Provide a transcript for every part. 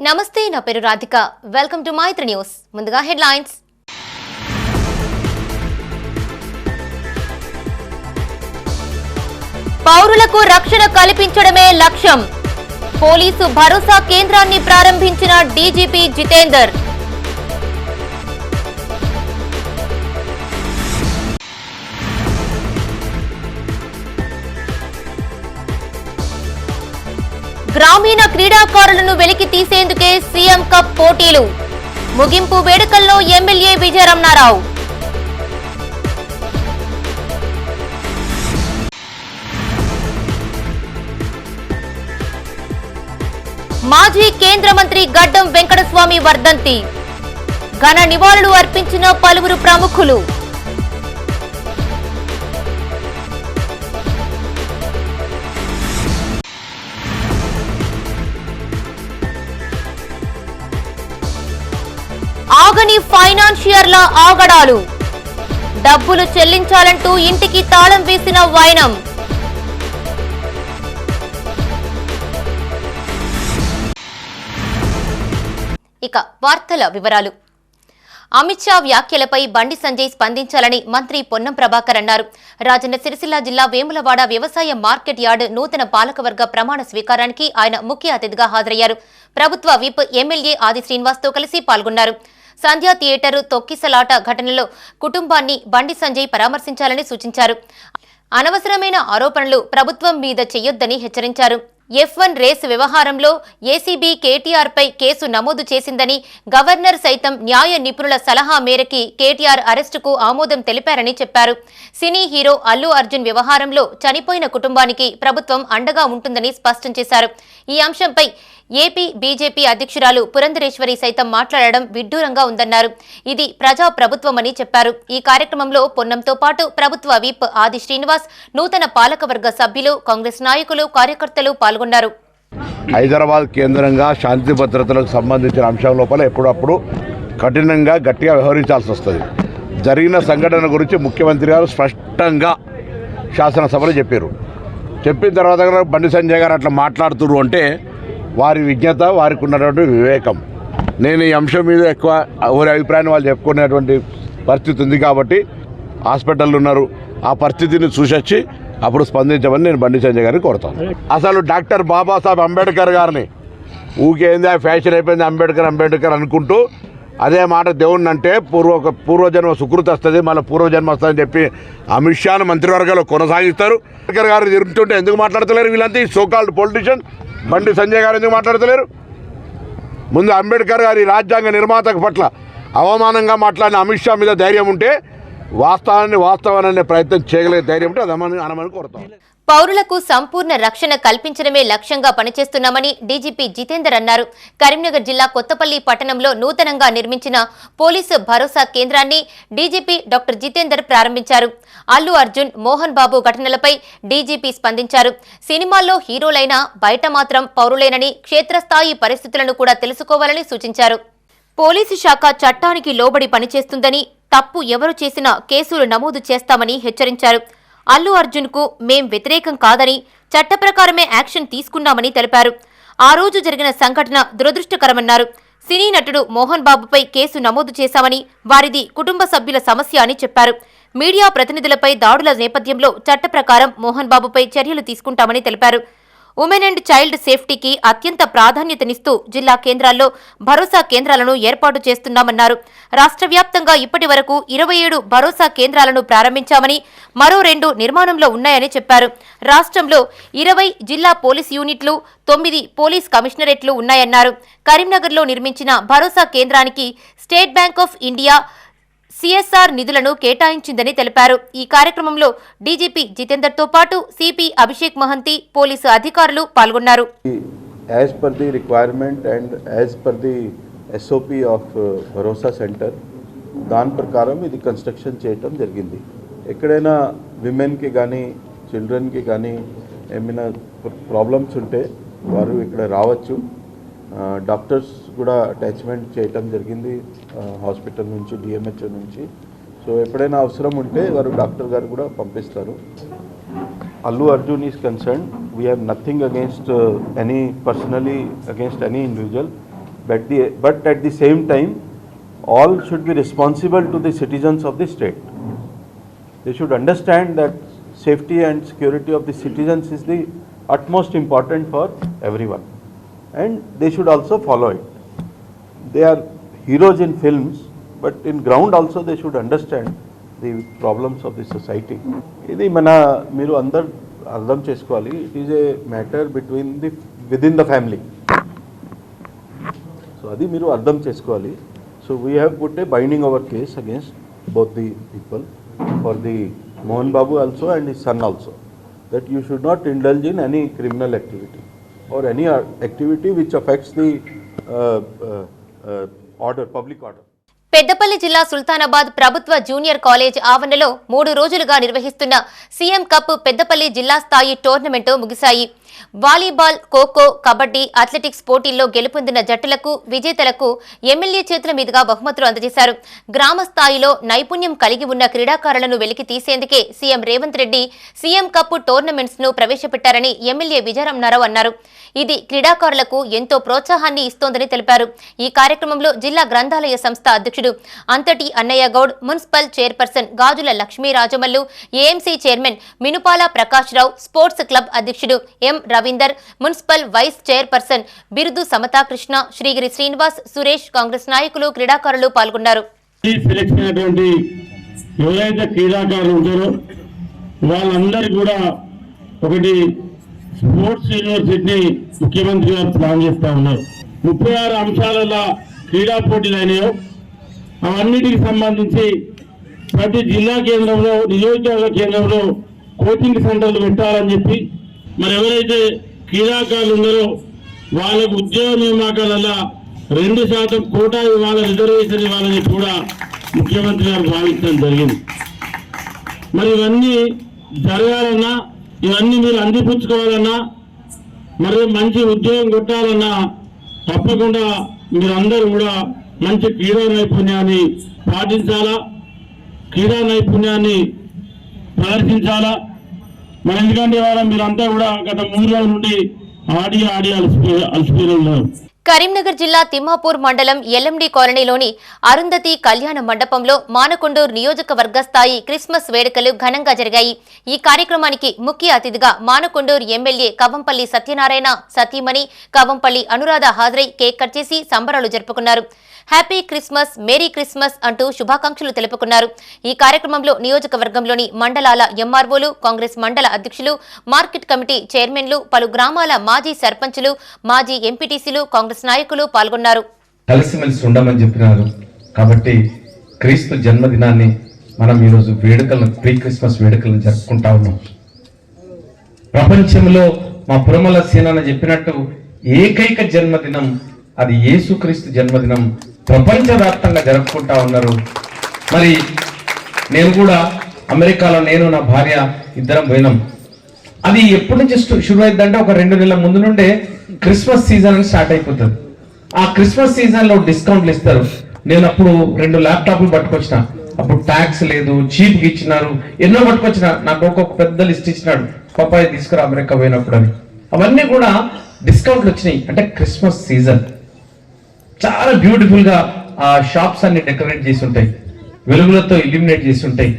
నమస్తే, నా పేరు Radhika. Welcome to Maitri news. ముందుగా హెడ్లైన్స్. పౌరులకు రక్షణ కల్పించడమే లక్ష్యం. పోలీసు భరోసా కేంద్రాన్ని ప్రారంభించిన డీజీపీ జితేందర్. గ్రామీణ క్రీడాకారులను వెలికి తీసేందుకే సీఎం కప్ పోటీలు. ముగింపు వేడుకల్లో ఎమ్మెల్యే విజయరమణారావు. మాజీ కేంద్ర మంత్రి గడ్డం వెంకటస్వామి వర్ధంతి. ఘన నివాళులు అర్పించిన పలువురు ప్రముఖులు. ఆగని ఫైనాన్షియర్ల ఆగడాలు. డబ్బులు చెల్లించాలంటూ ఇంటికి తాళం వేసిన వైనం. ఇక వార్తల వివరాలు. అమిత్ షా వ్యాఖ్యలపై బండి సంజయ్ స్పందించాలని మంత్రి పొన్నం ప్రభాకర్ అన్నారు. రాజన్న సిరిసిల్ల జిల్లా వేములవాడ వ్యవసాయ మార్కెట్ యార్డ్ నూతన పాలకవర్గ ప్రమాణ స్వీకారానికి ఆయన ముఖ్య అతిథిగా హాజరయ్యారు. ప్రభుత్వ విప్ ఎమ్మెల్యే ఆది శ్రీనివాస్తో కలిసి పాల్గొన్నారు. సంధ్యా థియేటర్ తొక్కిసలాట ఘటనలో కుటుంబాన్ని బండి సంజయ్ పరామర్శించాలని సూచించారు. అనవసరమైన ఆరోపణలు ప్రభుత్వం మీద చేయొద్దని హెచ్చరించారు. F1 రేసు వ్యవహారంలో ఏసీబీ కేటీఆర్ పై కేసు నమోదు చేసిందని, గవర్నర్ సైతం న్యాయ నిపుణుల సలహా మేరకి కేటీఆర్ అరెస్టుకు ఆమోదం తెలిపారని చెప్పారు. సినీ హీరో అల్లు అర్జున్ వ్యవహారంలో చనిపోయిన కుటుంబానికి ప్రభుత్వం అండగా ఉంటుందని స్పష్టం చేశారు. ఈ అంశంపై ఏపీ బీజేపీ అధ్యక్షురాలు పురంధరేశ్వరి సైతం మాట్లాడడం విడ్డూరంగా ఉందన్నారు. ఇది ప్రజా ప్రభుత్వమని చెప్పారు. ఈ కార్యక్రమంలో పొన్నంతో పాటు ప్రభుత్వ విప్ ఆది శ్రీనివాస్, నూతన పాలకవర్గ సభ్యులు, కాంగ్రెస్ నాయకులు, కార్యకర్తలు పాల్గొన్నారు. హైదరాబాద్ కేంద్రంగా శాంతి భద్రతలకు సంబంధించిన అంశం లోపల ఎప్పుడప్పుడు కఠినంగా గట్టిగా వ్యవహరించాల్సి వస్తుంది. జరిగిన సంఘటన గురించి ముఖ్యమంత్రి గారు స్పష్టంగా శాసనసభలో చెప్పారు. చెప్పిన తర్వాత బండి సంజయ్ గారు అట్లా మాట్లాడుతున్నారు అంటే వారి విజ్ఞత, వారికి ఉన్నటువంటి వివేకం. నేను ఈ అంశం మీద ఎక్కువ ఎవరి అభిప్రాయాన్ని వాళ్ళు చెప్పుకునేటువంటి పరిస్థితి ఉంది కాబట్టి హాస్పిటల్లో ఉన్నారు. ఆ పరిస్థితిని చూసొచ్చి అప్పుడు స్పందించమని నేను బండి సంజయ్ గారిని కోరుతాను. అసలు డాక్టర్ బాబాసాహెబ్ అంబేద్కర్ గారిని ఊకేంది ఫ్యాషన్ అయిపోయింది అంబేద్కర్ అనుకుంటూ అదే మాట దేవుణ్ణి అంటే పూర్వజన్మ సుకృతి వస్తుంది, మళ్ళీ పూర్వజన్మ వస్తుందని చెప్పి అమిత్ షాను మంత్రివర్గంలో కొనసాగిస్తారు. అంబేద్కర్ గారు తిరుగుతుంటే ఎందుకు మాట్లాడతలేరు వీళ్ళంతా ఈ సోకాల్డ్ పొలిటీషియన్? బండి సంజయ్ గారు ఎందుకు మాట్లాడతలేరు? ముందు అంబేద్కర్ గారి రాజ్యాంగ నిర్మాత పట్ల అవమానంగా మాట్లాడిన అమిత్ షా మీద ధైర్యం ఉంటే వాస్తవాన్ని ప్రయత్నం చేయగలిగే ధైర్యం ఉంటే అది అనమని కోరుతాం. పౌరులకు సంపూర్ణ రక్షణ కల్పించడమే లక్ష్యంగా పనిచేస్తున్నామని డీజీపీ జితేందర్ అన్నారు. కరీంనగర్ జిల్లా కొత్తపల్లి పట్టణంలో నూతనంగా నిర్మించిన పోలీసు భరోసా కేంద్రాన్ని డీజీపీ డాక్టర్ జితేందర్ ప్రారంభించారు. అల్లు అర్జున్, మోహన్ బాబు ఘటనలపై డీజీపీ స్పందించారు. సినిమాల్లో హీరోలైనా బయట మాత్రం పౌరులేనని, క్షేత్రస్థాయి పరిస్థితులను కూడా తెలుసుకోవాలని సూచించారు. పోలీసు శాఖ చట్టానికి లోబడి పనిచేస్తుందని, తప్పు ఎవరు చేసినా కేసులు నమోదు చేస్తామని హెచ్చరించారు. అల్లు అర్జున్ కు మేం వ్యతిరేకం కాదని, చట్ట ప్రకారమే యాక్షన్ తీసుకున్నామని తెలిపారు. ఆ రోజు జరిగిన సంఘటన దురదృష్టకరమన్నారు. సినీ నటుడు మోహన్ బాబుపై కేసు నమోదు చేశామని, వారిది కుటుంబ సభ్యుల సమస్య అని చెప్పారు. మీడియా ప్రతినిధులపై దాడుల నేపథ్యంలో చట్ట ప్రకారం మోహన్ బాబుపై చర్యలు తీసుకుంటామని తెలిపారు. ఉమెన్ అండ్ చైల్డ్ సేఫ్టీకి అత్యంత ప్రాధాన్యతనిస్తూ జిల్లా కేంద్రాల్లో భరోసా కేంద్రాలను ఏర్పాటు చేస్తున్నామన్నారు. రాష్ట్ర వ్యాప్తంగా ఇప్పటి వరకు 27 భరోసా కేంద్రాలను ప్రారంభించామని, మరో 2 నిర్మాణంలో ఉన్నాయని చెప్పారు. రాష్ట్రంలో 20 జిల్లా పోలీస్ యూనిట్లు, 9 పోలీస్ కమిషనరేట్లు ఉన్నాయన్నారు. కరీంనగర్లో నిర్మించిన భరోసా కేంద్రానికి state bank of India CSR నిధులను కేటాయించిందని తెలిపారు. ఈ కార్యక్రమంలో డీజీపీ జితేందర్ తో పాటు సిపి అభిషేక్ మహంతి, పోలీసు అధికారులు పాల్గొన్నారు. As per the requirement and as per the SOP of Bharosa centre దాని ప్రకారం ఇది కన్స్ట్రక్షన్ చేయటం జరిగింది. ఎక్కడైనా విమెన్కి కానీ చిల్డ్రన్కి కానీ ఏమైనా ప్రాబ్లమ్స్ ఉంటే వారు ఇక్కడ రావచ్చు. డాక్టర్స్ కూడా అటాచ్మెంట్ చేయటం జరిగింది హాస్పిటల్ నుంచి, డిఎంహెచ్ఓ నుంచి. సో ఎప్పుడైనా అవసరం ఉంటే వారు డాక్టర్ గారు కూడా పంపిస్తారు. Allu Arjun is concerned, we have nothing against any personally against any individual. but at the same time, all should be responsible to the citizens of the state. They should understand that safety and security of the citizens is the utmost important for everyone, and they should also follow it. They are heroes in films, but in ground also they should understand the problems of the society. ఇది మన మీరు అందరు అర్థం చేసుకోవాలి. It is a matter between the within the family. So అది మీరు అర్థం చేసుకోవాలి. So we have put a binding our case against both the people for the Mohan Babu also and his son also, that you should not indulge in any criminal activity or any activity which affects the public order. Peddapalli జిల్లా సుల్తానాబాద్ ప్రభుత్వ junior college ఆవరణలో 3 రోజులుగా నిర్వహిస్తున్న CM cup Peddapalli జిల్లా స్థాయి tournament ముగిశాయి. Volleyball, kho kho, kabaddi, athletics పోటీల్లో గెలుపొందిన జట్టులకు, విజేతలకు ఎమ్మెల్యే చేతుల మీదుగా బహుమతులు అందజేశారు. గ్రామ స్థాయిలో నైపుణ్యం కలిగి ఉన్న క్రీడాకారులను వెలికి తీసేందుకే CM Revanth Reddy CM cup tournaments ను ప్రవేశపెట్టారని ఎమ్మెల్యే విజయరామరావు అన్నారు. ఇది క్రీడాకారులకు ఎంతో ప్రోత్సాహాన్ని ఇస్తోందని తెలిపారు. ఈ కార్యక్రమంలో జిల్లా గ్రంథాలయ సంస్థ అధ్యక్షుడు అంతటి అన్నయ్య గౌడ్, మున్సిపల్ చైర్పర్సన్ గాజుల లక్ష్మీ రాజమల్లు, ఏఎంసీ చైర్మన్ మినుపాల ప్రకాష్ రావు, స్పోర్ట్స్ క్లబ్ అధ్యక్షుడు ఎం రవీందర్, మున్సిపల్ వైస్ చైర్పర్సన్ బిరుదు సమతాకృష్ణ, శ్రీగిరి శ్రీనివాస్, సురేష్, కాంగ్రెస్ నాయకులు, క్రీడాకారులు పాల్గొన్నారు. వాళ్ళందరూ కూడా ఒకటి స్పోర్ట్స్ యూనివర్సిటీని ముఖ్యమంత్రి గారు ప్లాన్ చేస్తా ఉన్నారు. 36 అంశాలలో క్రీడా పోటీలు అయినాయో అవన్నిటికి సంబంధించి ప్రతి జిల్లా కేంద్రంలో, నియోజకవర్గ కేంద్రంలో కోచింగ్ సెంటర్లు పెట్టాలని చెప్పి, మరి ఎవరైతే క్రీడాకారులు ఉన్నారో వాళ్ళకు ఉద్యోగ నియామకాలలో 2% కోటా ఇవ్వాలి, రిజర్వేషన్ ఇవ్వాలని కూడా ముఖ్యమంత్రి గారు భావించడం జరిగింది. మరి ఇవన్నీ జరగాలన్నా, ఇవన్నీ మీరు అందిపుచ్చుకోవాలన్నా, మరి మంచి ఉద్యోగం కొట్టాలన్నా తప్పకుండా మీరందరూ కూడా మంచి క్రీడా నైపుణ్యాన్ని పాటించాలా, క్రీడా నైపుణ్యాన్ని ప్రదర్శించాలా. మరి ఎందుకంటే ఇవాళ మీరంతా కూడా గత 3 రోజుల నుండి ఆడి అలసిపోయి ఉన్నారు. కరీంనగర్ జిల్లా తిమ్మాపూర్ మండలం ఎల్ఎండి కాలనీలోని అరుంధతి కళ్యాణ మండపంలో మానకొండూరు నియోజకవర్గ స్థాయి క్రిస్మస్ వేడుకలు ఘనంగా జరిగాయి. ఈ కార్యక్రమానికి ముఖ్య అతిథిగా మానకొండూరు ఎమ్మెల్యే కవంపల్లి సత్యనారాయణ, సతీమణి కవంపల్లి అనురాధ హాజరై కేక్ కట్ చేసి సంబరాలు జరుపుకున్నారు. హ్యాపీ క్రిస్మస్, మేరీ క్రిస్మస్ అంటూ శుభాకాంక్షలు తెలుపుకున్నారు. ఈ కార్యక్రమంలో నియోజకవర్గంలోని మండలాల ఎంఆర్ఓలు, కాంగ్రెస్ మండల అధ్యక్షులు, మార్కెట్ కమిటీ చైర్మన్లు, పలు గ్రామాల మాజీ సర్పంచులు, మాజీ ఎంపీటీసీలు, కాంగ్రెస్ నాయకులు పాల్గొన్నారు. కలిసిమెలిసి ఉండమని చెప్పినారు కాబట్టి క్రీస్తు జన్మదినాన్ని మనం ఈరోజు వేడుకలను, ప్రీ క్రిస్మస్ వేడుకలను జరుపుకుంటా ఉన్నాం. ప్రపంచంలో మా పురమల సీనన్న చెప్పినట్టు ఏకైక జన్మదినం అది యేసుక్రీస్తు జన్మదినం ప్రపంచవ్యాప్తంగా జరుపుకుంటా ఉన్నారు. మరి నేను కూడా అమెరికాలో, నేను నా భార్య ఇద్దరం పోయినాం. అది ఎప్పటి నుంచి షురు అయిందంటే ఒక 2 నెలల ముందు నుండే క్రిస్మస్ సీజన్ అని స్టార్ట్ అయిపోతుంది. ఆ క్రిస్మస్ సీజన్ లో డిస్కౌంట్లు ఇస్తారు. నేను అప్పుడు 2 ల్యాప్టాప్లు పట్టుకొచ్చిన, అప్పుడు ట్యాక్స్ లేదు, చీప్ గా ఇచ్చినారు, ఎన్నో పట్టుకొచ్చిన. నాకు ఒక్కొక్క పెద్ద లిస్ట్ ఇచ్చినాడు, పప్పాయి తీసుకురా అమెరికా పోయినప్పుడు అని. అవన్నీ కూడా డిస్కౌంట్లు వచ్చినాయి. అంటే క్రిస్మస్ సీజన్ చాలా బ్యూటిఫుల్ గా ఆ షాప్స్ అన్ని డెకరేట్ చేసి ఉంటాయి, వెలుగులతో ఇల్యూమినేట్ చేసి ఉంటాయి.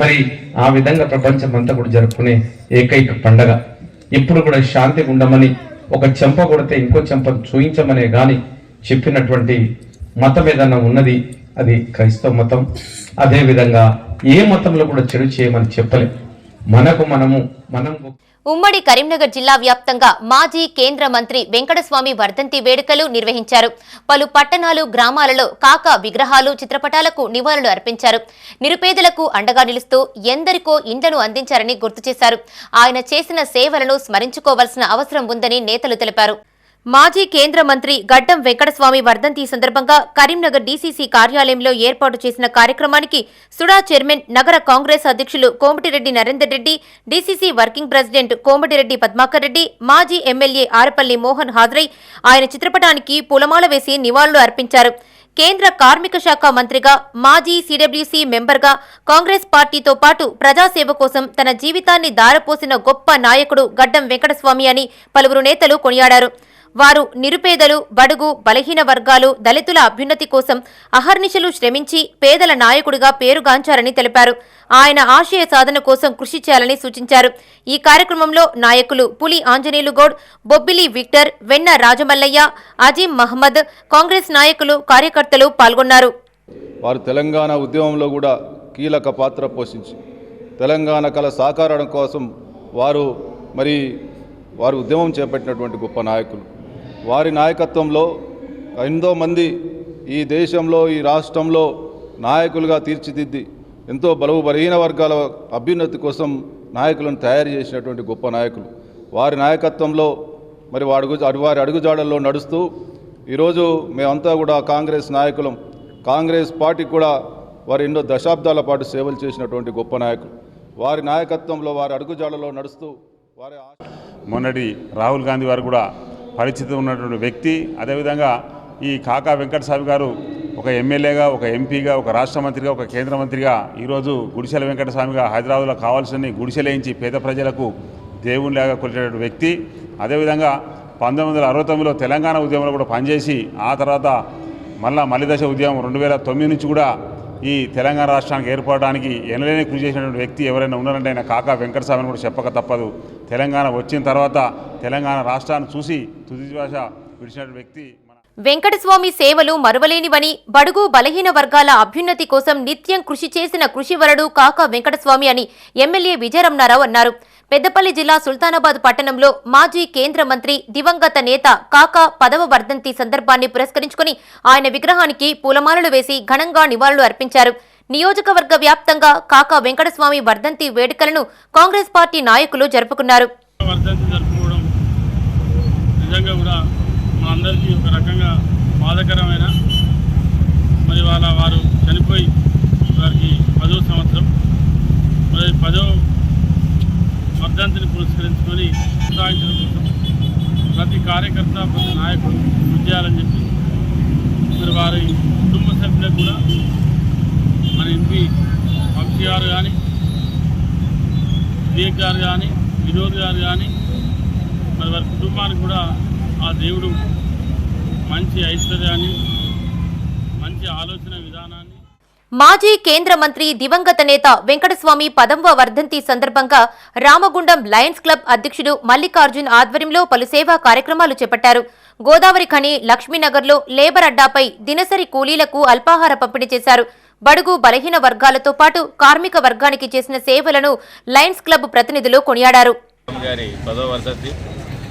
మరి ఆ విధంగా ప్రపంచం అంతా కూడా జరుపుకునే ఏకైక పండగ. ఎప్పుడు కూడా శాంతిగా ఉండమని, ఒక చెంప కొడితే ఇంకో చెంప చూయించమనే గాని చెప్పినటువంటి మతం ఏదన్నా ఉన్నది అది క్రైస్తవ మతం. అదే విధంగా ఏ మతంలో కూడా చెడు చేయమని చెప్పలే. మనం ఉమ్మడి కరీంనగర్ జిల్లా వ్యాప్తంగా మాజీ కేంద్ర మంత్రి వెంకటస్వామి వర్ధంతి వేడుకలు నిర్వహించారు. పలు పట్టణాలు, గ్రామాలలో కాకా విగ్రహాలు, చిత్రపటాలకు నివాళులు అర్పించారు. నిరుపేదలకు అండగా నిలుస్తూ ఎందరికో ఇండ్లను అందించారని గుర్తు చేశారు. ఆయన చేసిన సేవలను స్మరించుకోవాల్సిన అవసరం ఉందని నేతలు తెలిపారు. మాజీ కేంద్ర మంత్రి గడ్డం వెంకటస్వామి వర్ధంతి సందర్భంగా కరీంనగర్ డీసీసీ కార్యాలయంలో ఏర్పాటు చేసిన కార్యక్రమానికి సుడా చైర్మన్, నగర కాంగ్రెస్ అధ్యక్షులు Komatireddy Narender Reddy, DCC working president Komatireddy Padmakar Reddy, మాజీ ఎమ్మెల్యే ఆరపల్లి మోహన్ హాజరై ఆయన చిత్రపటానికి పూలమాల వేసి నివాళులు అర్పించారు. కేంద్ర కార్మిక శాఖ మంత్రిగా, మాజీ సీడబ్ల్యూసీ మెంబర్గా కాంగ్రెస్ పార్టీతో పాటు ప్రజాసేవ కోసం తన జీవితాన్ని దారపోసిన గొప్ప నాయకుడు గడ్డం వెంకటస్వామి అని పలువురు నేతలు కొనియాడారు. వారు నిరుపేదలు, బడుగు, బలహీన వర్గాలు, దళితుల అభ్యున్నతి కోసం అహర్నిశలు శ్రమించి పేదల నాయకుడిగా పేరుగాంచారని తెలిపారు. ఆయన ఆశయ సాధన కోసం కృషి చేయాలని సూచించారు. ఈ కార్యక్రమంలో నాయకులు పులి ఆంజనేయులు గౌడ్, బొబ్బిలి విక్టర్, వెన్న రాజమల్లయ్య, అజీం మహమ్మద్, కాంగ్రెస్ నాయకులు, కార్యకర్తలు పాల్గొన్నారు. వారు తెలంగాణ ఉద్యమంలో కూడా కీలక పాత్ర పోషించి తెలంగాణ కళ సాకారం కోసం వారు ఉద్యమం చేపట్టినటువంటి గొప్ప నాయకులు. వారి నాయకత్వంలో ఎంతో మంది ఈ దేశంలో, ఈ రాష్ట్రంలో నాయకులుగా తీర్చిదిద్ది ఎంతో బలహీన వర్గాల అభ్యున్నతి కోసం నాయకులను తయారు చేసినటువంటి గొప్ప నాయకులు. వారి నాయకత్వంలో వారి అడుగుజాడల్లో నడుస్తూ ఈరోజు మేమంతా కూడా కాంగ్రెస్ నాయకులం. కాంగ్రెస్ పార్టీ కూడా వారు ఎన్నో దశాబ్దాల పాటు సేవలు చేసినటువంటి గొప్ప నాయకులు. వారి నాయకత్వంలో వారి అడుగుజాడల్లో నడుస్తూ మొన్నటి రాహుల్ గాంధీ వారు కూడా పరిచితం ఉన్నటువంటి వ్యక్తి. అదేవిధంగా ఈ కాకా వెంకటస్వామి గారు ఒక ఎమ్మెల్యేగా, ఒక ఎంపీగా, ఒక రాష్ట్ర మంత్రిగా, ఒక కేంద్ర మంత్రిగా ఈరోజు గుడిసెల వెంకటస్వామిగా హైదరాబాద్లో కావాల్సిన గుడిసెలేయించి పేద ప్రజలకు దేవునిలాగా కొలిచేటువంటి వ్యక్తి. అదేవిధంగా 1969లో తెలంగాణ ఉద్యమంలో కూడా పనిచేసి ఆ తర్వాత మలిదశ ఉద్యమం 2009 నుంచి కూడా ఈ తెలంగాణ రాష్ట్రానికి ఏర్పడడానికి ఎనలేని కృషి చేసినటువంటి వ్యక్తి ఎవరైనా ఉన్నారంటే ఆయన కాకా వెంకటస్వామిని కూడా చెప్పక తప్పదు. తెలంగాణ వచ్చిన తర్వాత తెలంగాణ రాష్ట్రాన్ని చూసి తుది శ్వాస విడిచినటువంటి వ్యక్తి. వెంకటస్వామి సేవలు మరువలేనివని, బడుగు బలహీన వర్గాల అభ్యున్నతి కోసం నిత్యం కృషి చేసిన కృషివరుడు కాకా వెంకటస్వామి అని ఎమ్మెల్యే విజయరమణారావు అన్నారు. పెద్దపల్లి జిల్లా సుల్తానాబాద్ పట్టణంలో మాజీ కేంద్ర మంత్రి దివంగత నేత కాకా 10వ వర్ధంతి సందర్భాన్ని పురస్కరించుకుని ఆయన విగ్రహానికి పూలమాలలు వేసి ఘనంగా నివాళులు అర్పించారు. నియోజకవర్గ వ్యాప్తంగా కాకా వెంకటస్వామి వర్ధంతి వేడుకలను కాంగ్రెస్ పార్టీ నాయకులు జరుపుకున్నారు. అందరికీ ఒక రకంగా బాధాకరమైన వారు చనిపోయి వారికి 10వ సంవత్సరం 10వ వర్ధంతిని పురస్కరించుకొని సాధించడం కోసం ప్రతి కార్యకర్త, ప్రతి నాయకుడు కృషి చేయాలని చెప్పి వారి కుటుంబ సభ్యులకు కూడా మన ఎంపీ వంశీ గారు కానీ, వివేక్ గారు కానీ, వినోద్ గారు కానీ వారి కుటుంబానికి కూడా ఆ దేవుడు మంచి ఐశ్వర్యాన్ని, మంచి ఆలోచన విధానాన్ని. మాజీ కేంద్ర మంత్రి దివంగత నేత వెంకటస్వామి 10వ వర్ధంతి సందర్భంగా రామగుండం లయన్స్ క్లబ్ అధ్యక్షుడు మల్లికార్జున్ ఆధ్వర్యంలో పలు సేవా కార్యక్రమాలు చేపట్టారు. గోదావరి ఖని, లక్ష్మీనగర్లో లేబర్ అడ్డాపై దినసరి కూలీలకు అల్పాహార పంపిణీ చేశారు. బడుగు బలహీన వర్గాలతో పాటు కార్మిక వర్గానికి చేసిన సేవలను లయన్స్ క్లబ్ ప్రతినిధులు కొనియాడారు.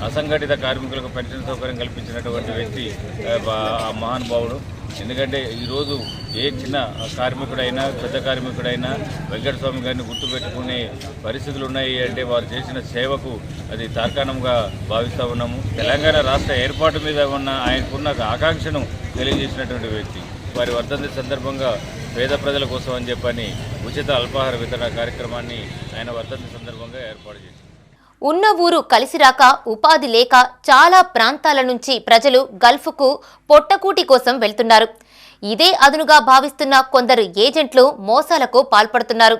అసంఘటిత కార్మికులకు పెన్షన్ సౌకర్యం కల్పించినటువంటి వ్యక్తి మహానుభావుడు. ఎందుకంటే ఈరోజు ఏ చిన్న కార్మికుడైనా, పెద్ద కార్మికుడైనా వెంకటస్వామి గారిని గుర్తుపెట్టుకునే పరిస్థితులు ఉన్నాయి అంటే వారు చేసిన సేవకు అది తార్కాణంగా భావిస్తూ ఉన్నాము. తెలంగాణ రాష్ట్ర ఏర్పాటు మీద ఉన్న ఆయనకున్న ఆకాంక్షను తెలియజేసినటువంటి వ్యక్తి. వారి వర్ధంతి సందర్భంగా పేద ప్రజల కోసం అని చెప్పని ఉచిత అల్పాహార వితరణ కార్యక్రమాన్ని ఆయన వర్ధంతి సందర్భంగా ఏర్పాటు చేశారు. ఉన్న ఊరు కలిసిరాక, ఉపాధి లేక చాలా ప్రాంతాల నుంచి ప్రజలు గల్ఫ్కు పొట్టకూటి కోసం వెళ్తున్నారు. ఇదే అదునుగా భావిస్తున్న కొందరు ఏజెంట్లు మోసాలకు పాల్పడుతున్నారు.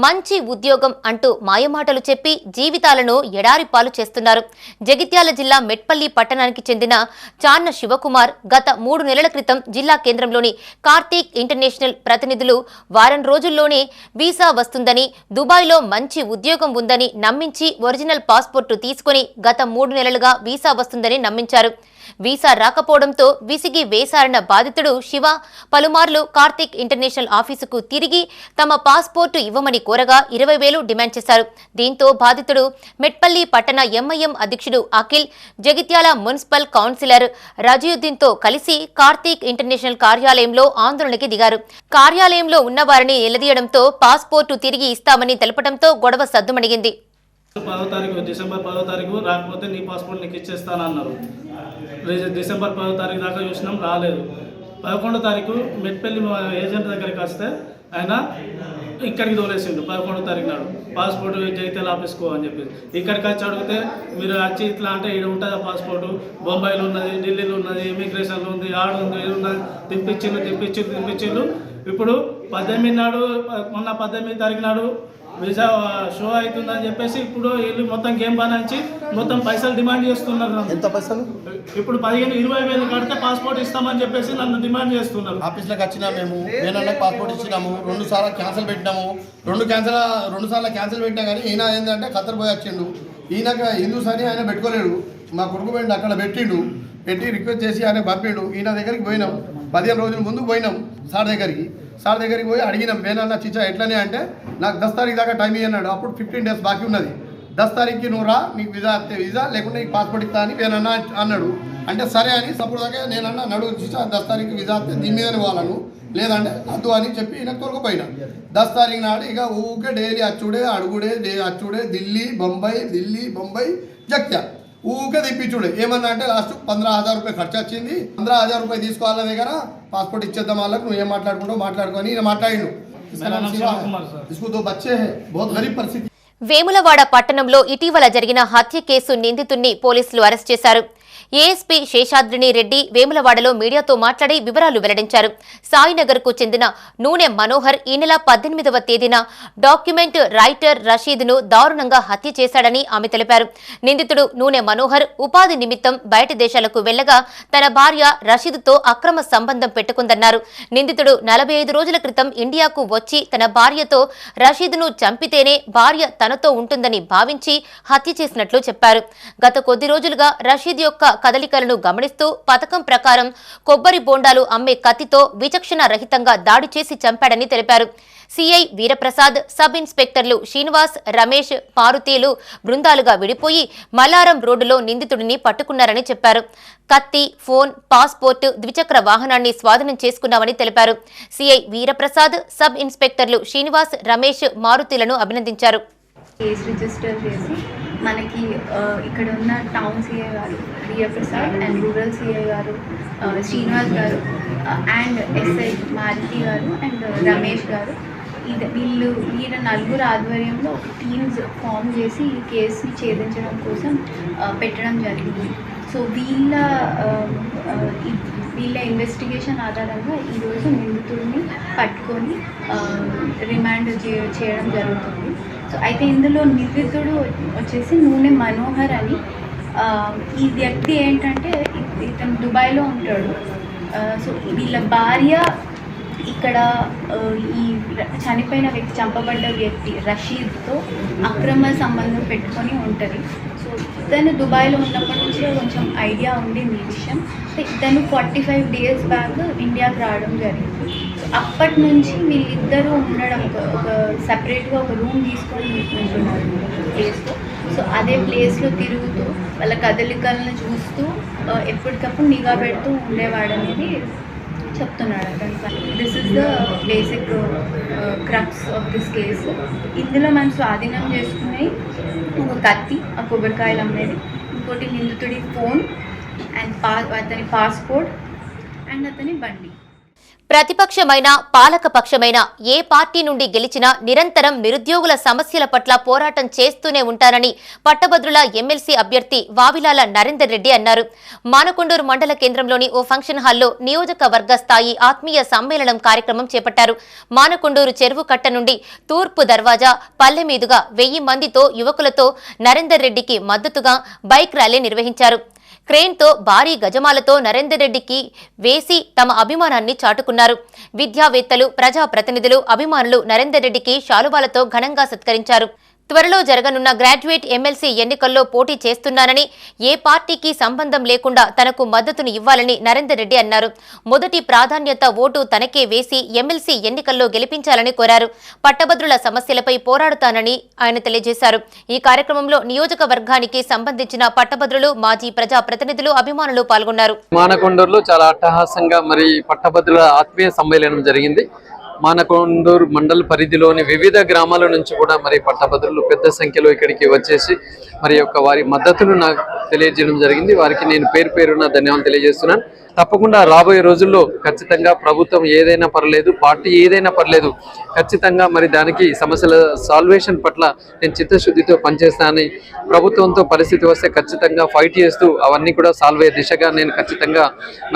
మంచి ఉద్యోగం అంటూ మాయమాటలు చెప్పి జీవితాలను ఎడారి పాలు చేస్తున్నారు. జగిత్యాల జిల్లా మెట్పల్లి పట్టణానికి చెందిన చాన్న శివకుమార్ గత 3 నెలల క్రితం జిల్లా కేంద్రంలోని కార్తీక్ ఇంటర్నేషనల్ ప్రతినిధులు వారం రోజుల్లోనే వీసా వస్తుందని, దుబాయ్లో మంచి ఉద్యోగం ఉందని నమ్మించి ఒరిజినల్ పాస్పోర్టు తీసుకుని గత 3 నెలలుగా వీసా వస్తుందని నమ్మించారు. వీసా రాకపోవడంతో విసిగి వేసారిన బాధితుడు శివ పలుమార్లు కార్తీక్ ఇంటర్నేషనల్ ఆఫీసుకు తిరిగి తమ పాస్పోర్టు ఇవ్వమని కోరగా 20,000 డిమాండ్ చేశారు. దీంతో బాధితుడు మెట్పల్లి పట్టణ ఎంఐఎం అధ్యక్షుడు అఖిల్, జగిత్యాల మున్సిపల్ కౌన్సిలర్ రజియుద్దీన్తో కలిసి కార్తీక్ ఇంటర్నేషనల్ కార్యాలయంలో ఆందోళనకి దిగారు. కార్యాలయంలో ఉన్నవారిని నిలదీయడంతో పాస్పోర్టు తిరిగి ఇస్తామని తెలపడంతో గొడవ సద్దుమణిగింది. 10వ తారీఖు డిసెంబర్ 10వ తారీఖు రాకపోతే నీ పాస్పోర్ట్ నీకు ఇచ్చేస్తానన్నారు. డిసెంబర్ 10వ తారీఖు దాకా చూసినాం, రాలేదు. 11వ తారీఖు మెట్పల్లి ఏజెంట్ దగ్గరికి వస్తే ఆయన ఇక్కడికి తోలేసిండు. 11వ తారీఖు నాడు పాస్పోర్ట్ జగిత్యాల ఆఫీస్కో అని చెప్పి ఇక్కడికి వచ్చి అడిగితే మీరు వచ్చి ఇట్లా అంటే ఇక్కడ ఉంటుంది పాస్పోర్టు, బొంబాయిలో ఉన్నది, ఢిల్లీలో ఉన్నది, ఇమిగ్రేషన్లో ఉంది, ఆడు ఉంది, ఇది ఉన్నది, తెప్పించిండు. ఇప్పుడు 18 నాడు, మొన్న 18 తారీఖు నాడు వీసా షో అవుతుందని చెప్పేసి ఇప్పుడు వీళ్ళు మొత్తం గేమ్ బానించి మొత్తం పైసలు డిమాండ్ చేస్తున్నారు. ఎంత పైసలు? ఇప్పుడు 15-20 కడితే పాస్పోర్ట్ ఇస్తామని చెప్పేసి నన్ను డిమాండ్ చేస్తున్నారు. ఆఫీస్లోకి వచ్చినా మేము వేనన్నకు పాస్పోర్ట్ ఇచ్చినాము, 2 సార్లు క్యాన్సిల్ పెట్టినాము, 2 సార్లు క్యాన్సిల్ పెట్టినా కానీ ఈయన ఏంటంటే ఖతర్ పోయి వచ్చిండు. ఈయనకు హిందూస్ అని ఆయన పెట్టుకోలేడు. మా కొడుకు పోయిండు, అక్కడ పెట్టి రిక్వెస్ట్ చేసి ఆయన పంపిండు. ఈయన దగ్గరికి పోయినాం, 15 రోజుల ముందు పోయినాం సార్ దగ్గరికి పోయి అడిగినాం, వేనన్న చిచ్చా ఎట్లనే అంటే నాకు 10 తారీఖు దాకా టైం ఇవ్వన్నాడు. అప్పుడు 15 డేస్ బాకీ ఉన్నది. 10 తారీఖుకి నువ్వు రా, నీకు వీసా లేకుంటే నీకు పాస్పోర్ట్ ఇస్తా అని వేనన్న అన్నాడు. అంటే సరే అని సపోర్ట్ దాకా నేనన్నా నడుగు చిచ్చా 10 తారీఖు వీసా వస్తే దీని మీదనే పోవాలను, లేదంటే అద్దు అని చెప్పి ఈయన తొలగిపోయినా. 10 తారీఖు నాడు ఇక ఊకే డైలీ అచ్చుడే అచ్చుడే ఢిల్లీ బొంబాయి జగ్త్యా ఊకే తెప్పించుడే. ఏమన్నా అంటే లాస్ట్ 15,000 రూపాయలు ఖర్చు వచ్చింది. 15,000 రూపాయలు తీసుకోవాల దగ్గర పాస్పోర్ట్ ఇచ్చేద్దాం వాళ్ళకి, నువ్వు ఏం మాట్లాడుకొని ఈయన మాట్లాడిండు. ఇస్కో బచ్చే హై, బహుత్ గరీబ్ పరిస్థితి. వేములవాడ పట్టణంలో ఇటీవల జరిగిన హత్య కేసు నిందితుడిని పోలీసులు అరెస్ట్ చేశారు. ఏఎస్పీ శేషాద్రిని రెడ్డి వేములవాడలో మీడియాతో మాట్లాడి వివరాలు వెల్లడించారు. సాయినగర్ కు చెందిన నూనె మనోహర్ ఈ నెల 18వ తేదీన డాక్యుమెంట్ రైటర్ రషీద్ను దారుణంగా హత్య చేశాడని ఆమె తెలిపారు. నిందితుడు నూనె మనోహర్ ఉపాధి నిమిత్తం బయట దేశాలకు వెళ్లగా తన భార్య రషీద్తో అక్రమ సంబంధం పెట్టుకుందన్నారు. నిందితుడు 45 రోజుల క్రితం ఇండియాకు వచ్చి తన భార్యతో రషీద్ను చంపితేనే భార్య తనతో ఉంటుందని భావించి హత్య చేసినట్లు చెప్పారు. గత కొద్ది రోజులుగా రషీద్ యొక్క కదలికలను గమనిస్తూ పథకం ప్రకారం కొబ్బరి బోండాలు అమ్మే కత్తితో విచక్షణ రహితంగా దాడి చేసి చంపాడని తెలిపారు. సిఐ వీరప్రసాద్, సబ్ ఇన్స్పెక్టర్లు శ్రీనివాస్, రమేష్, మారుతీలు బృందాలుగా విడిపోయి మల్లారం రోడ్డులో నిందితుడిని పట్టుకున్నారని చెప్పారు. కత్తి, ఫోన్, పాస్పోర్టు, ద్విచక్ర వాహనాన్ని స్వాధీనం చేసుకున్నామని తెలిపారు. సిఐ వీరప్రసాద్, సబ్ ఇన్స్పెక్టర్లు శ్రీనివాస్, రమేష్, మారుతీలను అభినందించారు. కేసు రిజిస్టర్ చేసి మనకి ఇక్కడ ఉన్న టౌన్ సిఐ గారు వీరప్రసాద్ అండ్ రూరల్ సిఐ గారు శ్రీనివాస్ గారు అండ్ ఎస్ఐ మారుతి గారు అండ్ రమేష్ గారు వీళ్ళ నలుగురు ఆధ్వర్యంలో ఒక టీమ్స్ ఫామ్ చేసి ఈ కేసుని ఛేదించడం కోసం పెట్టడం జరిగింది. సో వీళ్ళ ఇన్వెస్టిగేషన్ ఆధారంగా ఈరోజు నిందితుడిని పట్టుకొని రిమాండ్ చేయడం జరుగుతుంది. సో అయితే ఇందులో నిందితుడు వచ్చేసి నూనె మనోహర్ అని. ఈ వ్యక్తి ఏంటంటే ఇతను దుబాయ్లో ఉంటాడు. సో వీళ్ళ భార్య ఇక్కడ ఈ చనిపోయిన వ్యక్తి, చంపబడ్డ వ్యక్తి రషీద్తో అక్రమ సంబంధం పెట్టుకొని ఉంటుంది. సో ఇతను దుబాయ్లో ఉన్నప్పటి నుంచి కొంచెం ఐడియా ఉండింది ఈ విషయం. ఇతను 45 డేస్ బ్యాక్ ఇండియాకి రావడం జరిగింది. సో అప్పటి నుంచి వీళ్ళిద్దరూ ఉండడం ఒక సపరేట్గా ఒక రూమ్ తీసుకొని ఉంటున్నారు ప్లేస్లో. సో అదే ప్లేస్లో తిరుగుతూ వాళ్ళ కదలికలను చూస్తూ ఎప్పటికప్పుడు నిఘా పెడుతూ ఉండేవాడు అనేది చెప్తున్నాడు అతను. This is the basic crux of this case. ఇందులో మనం స్వాధీనం చేసుకునే ఒక కత్తి, ఆ కొబ్బరికాయలు అమ్మేది, ఇంకోటి నిందితుడి ఫోన్ అండ్ అతని పాస్పోర్ట్ అండ్ అతని బండి. ప్రతిపక్షమైన పాలకపక్షమైన ఏ పార్టీ నుండి గెలిచినా నిరంతరం నిరుద్యోగుల సమస్యల పట్ల పోరాటం చేస్తూనే ఉంటారని పట్టభద్రుల ఎమ్మెల్సీ అభ్యర్థి వావిలాల నరేందర్ రెడ్డి అన్నారు. మానకొండూరు మండల కేంద్రంలోని ఓ ఫంక్షన్ హాల్లో నియోజకవర్గ స్థాయి ఆత్మీయ సమ్మేళనం కార్యక్రమం చేపట్టారు. మానకొండూరు చెరువు కట్ట నుండి తూర్పు దర్వాజా పల్లె మీదుగా 1000 మందితో యువకులతో నరేందర్ రెడ్డికి మద్దతుగా బైక్ ర్యాలీ నిర్వహించారు. క్రేన్తో భారీ గజమాలతో నరేందర్ రెడ్డికి వేసి తమ అభిమానాన్ని చాటుకున్నారు. విద్యావేత్తలు, ప్రజాప్రతినిధులు, అభిమానులు నరేందర్ రెడ్డికి శాలువాలతో ఘనంగా సత్కరించారు. త్వరలో జరగనున్న గ్రాడ్యుయేట్ ఎమ్మెల్సీ ఎన్నికల్లో పోటీ చేస్తున్నానని, ఏ పార్టీకి సంబంధం లేకుండా తనకు మద్దతును ఇవ్వాలని నరేందర్ రెడ్డి అన్నారు. మొదటి ప్రాధాన్యత ఓటు తనకే వేసి ఎమ్మెల్సీ ఎన్నికల్లో గెలిపించాలని కోరారు. పట్టభద్రుల సమస్యలపై పోరాడుతానని ఆయన తెలియజేశారు. ఈ కార్యక్రమంలో నియోజకవర్గానికి సంబంధించిన పట్టభద్రులు, మాజీ ప్రజాప్రతినిధులు, అభిమానులు పాల్గొన్నారు. మానకొండూరులో చాలా అట్టహాసంగా మరి పట్టభద్రుల ఆత్మీయ సమ్మేళనం జరిగింది. మానకొండూరు మండల పరిధిలోని వివిధ గ్రామాల నుంచి కూడా మరి పట్టభద్రులు పెద్ద సంఖ్యలో ఇక్కడికి వచ్చేసి మరి వారి మద్దతును నాకు తెలియజేయడం జరిగింది. వారికి నేను పేరు పేరున ధన్యవాదాలు తెలియజేస్తున్నాను. తప్పకుండా రాబోయే రోజుల్లో ఖచ్చితంగా ప్రభుత్వం ఏదైనా పర్లేదు, పార్టీ ఏదైనా పర్లేదు, ఖచ్చితంగా మరి దానికి సమస్యల సాల్వేషన్ పట్ల నేను చిత్తశుద్ధితో పనిచేస్తానని, ప్రభుత్వంతో పరిస్థితి వస్తే ఖచ్చితంగా ఫైట్ చేస్తూ అవన్నీ కూడా సాల్వ్ అయ్యే దిశగా నేను ఖచ్చితంగా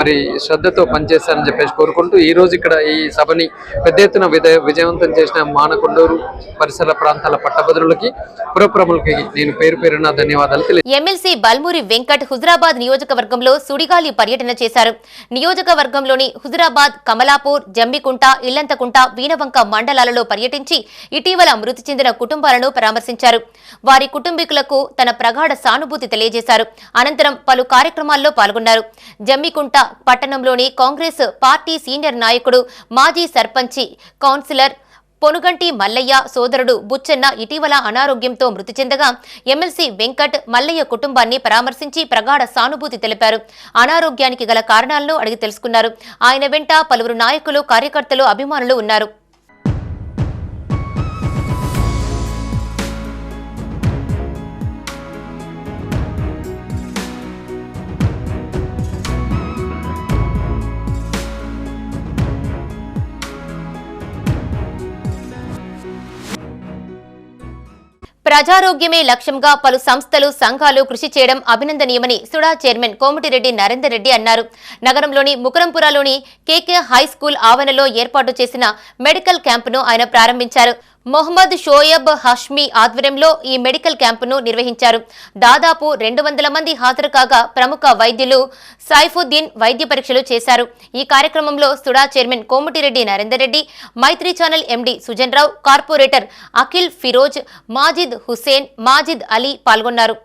మరి శ్రద్ధతో పనిచేస్తానని చెప్పేసి కోరుకుంటూ ఈ రోజు ఇక్కడ ఈ సభని పెద్ద ఎత్తున విజయవంతం చేసిన మానకొండూరు పరిసర ప్రాంతాల పట్టభద్రులకి, పురప్రములకి నేను పేరు పేరున ధన్యవాదాలు తెలియజేస్తున్నాను. ఎమ్మెల్సీ బల్మూరి వెంకట్ హుజురాబాద్ నియోజకవర్గంలో సుడిగాలి పర్యటన చేశారు. నియోజకవర్గంలోని హుజురాబాద్, కమలాపూర్, జమ్మికుంట, ఇల్లంతకుంట, వీనవంక మండలాలలో పర్యటించి ఇటీవల మృతి చెందిన కుటుంబాలను పరామర్శించారు. వారి కుటుంబీకులకు తన ప్రగాఢ సానుభూతి తెలియజేశారు. అనంతరం పలు కార్యక్రమాల్లో పాల్గొన్నారు. జమ్మికుంట పట్టణంలోని కాంగ్రెస్ పార్టీ సీనియర్ నాయకుడు, మాజీ సర్పంచి, కౌన్సిలర్ పొనుగంటి మల్లయ్య సోదరుడు బుచ్చన్న ఇటీవల అనారోగ్యంతో మృతి చెందగా ఎమ్మెల్సీ వెంకట్ మల్లయ్య కుటుంబాన్ని పరామర్శించి ప్రగాఢ సానుభూతి తెలిపారు. అనారోగ్యానికి గల కారణాలను అడిగి తెలుసుకున్నారు. ఆయన వెంట పలువురు నాయకులు, కార్యకర్తలు, అభిమానులు ఉన్నారు. ప్రజారోగ్యమే లక్ష్యంగా పలు సంస్థలు, సంఘాలు కృషి చేయడం అభినందనీయమని సుడా చైర్మన్ కోమటిరెడ్డి నరేందర్ రెడ్డి అన్నారు. నగరంలోని ముకరంపురాలోని కేకే హై స్కూల్ ఆవరణలో ఏర్పాటు చేసిన మెడికల్ క్యాంపును ఆయన ప్రారంభించారు. మొహమ్మద్ షోయబ్ హష్మీ ఆధ్వర్యంలో ఈ మెడికల్ క్యాంపును నిర్వహించారు. దాదాపు 200 మంది హాజరు కాగా ప్రముఖ వైద్యులు సైఫుద్దీన్ వైద్య పరీక్షలు చేశారు. ఈ కార్యక్రమంలో SUDA chairman Komatireddy Narender Reddy, Maitri channel MD Sujan Rao, corporator Akhil Firoz, Majid Hussain, Majid Ali పాల్గొన్నారు.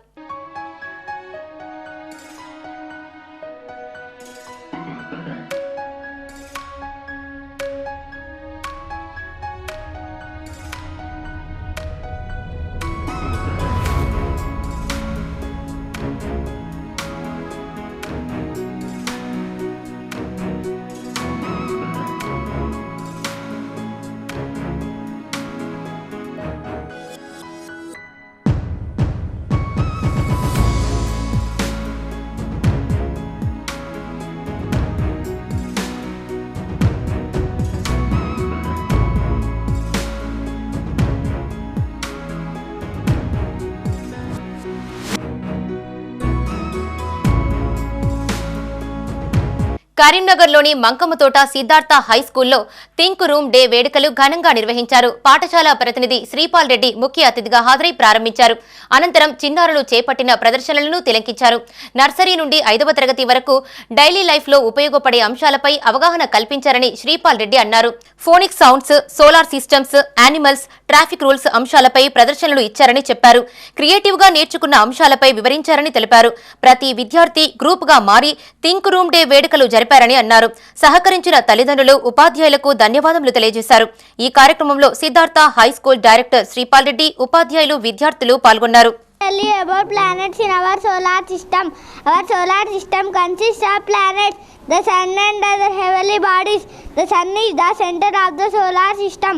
కరీంనగర్లోని మంకమ్మతోట సిద్ధార్థ హైస్కూల్లో థింక్ రూమ్ డే వేడుకలు ఘనంగా నిర్వహించారు. పాఠశాల ప్రతినిధి శ్రీపాల్ రెడ్డి ముఖ్య అతిథిగా హాజరై ప్రారంభించారు. అనంతరం చిన్నారులు చేపట్టిన ప్రదర్శనలను తిలకించారు. నర్సరీ నుండి 5వ తరగతి వరకు డైలీ లైఫ్లో ఉపయోగపడే అంశాలపై అవగాహన కల్పించారని శ్రీపాల్ రెడ్డి అన్నారు. Phonic sounds, solar systems, animals, traffic rules అంశాలపై ప్రదర్శనలు ఇచ్చారని చెప్పారు. క్రియేటివ్గా నేర్చుకున్న అంశాలపై వివరించారని తెలిపారు. ప్రతి విద్యార్థి గ్రూప్గా మారి థింక్ రూమ్ డే వేడుకలు జరిపారని అన్నారు. సహకరించిన తల్లిదండ్రులు, ఉపాధ్యాయులకు ధన్యవాదములు తెలియజేశారు. ఈ కార్యక్రమంలో సిద్ధార్థ హైస్కూల్ డైరెక్టర్ శ్రీపాల్ రెడ్డి, ఉపాధ్యాయులు, విద్యార్థులు పాల్గొన్నారు. Tell you about planets in our solar system. Our solar system consists of planets, the sun and other heavenly bodies. The sun is the center of the solar system.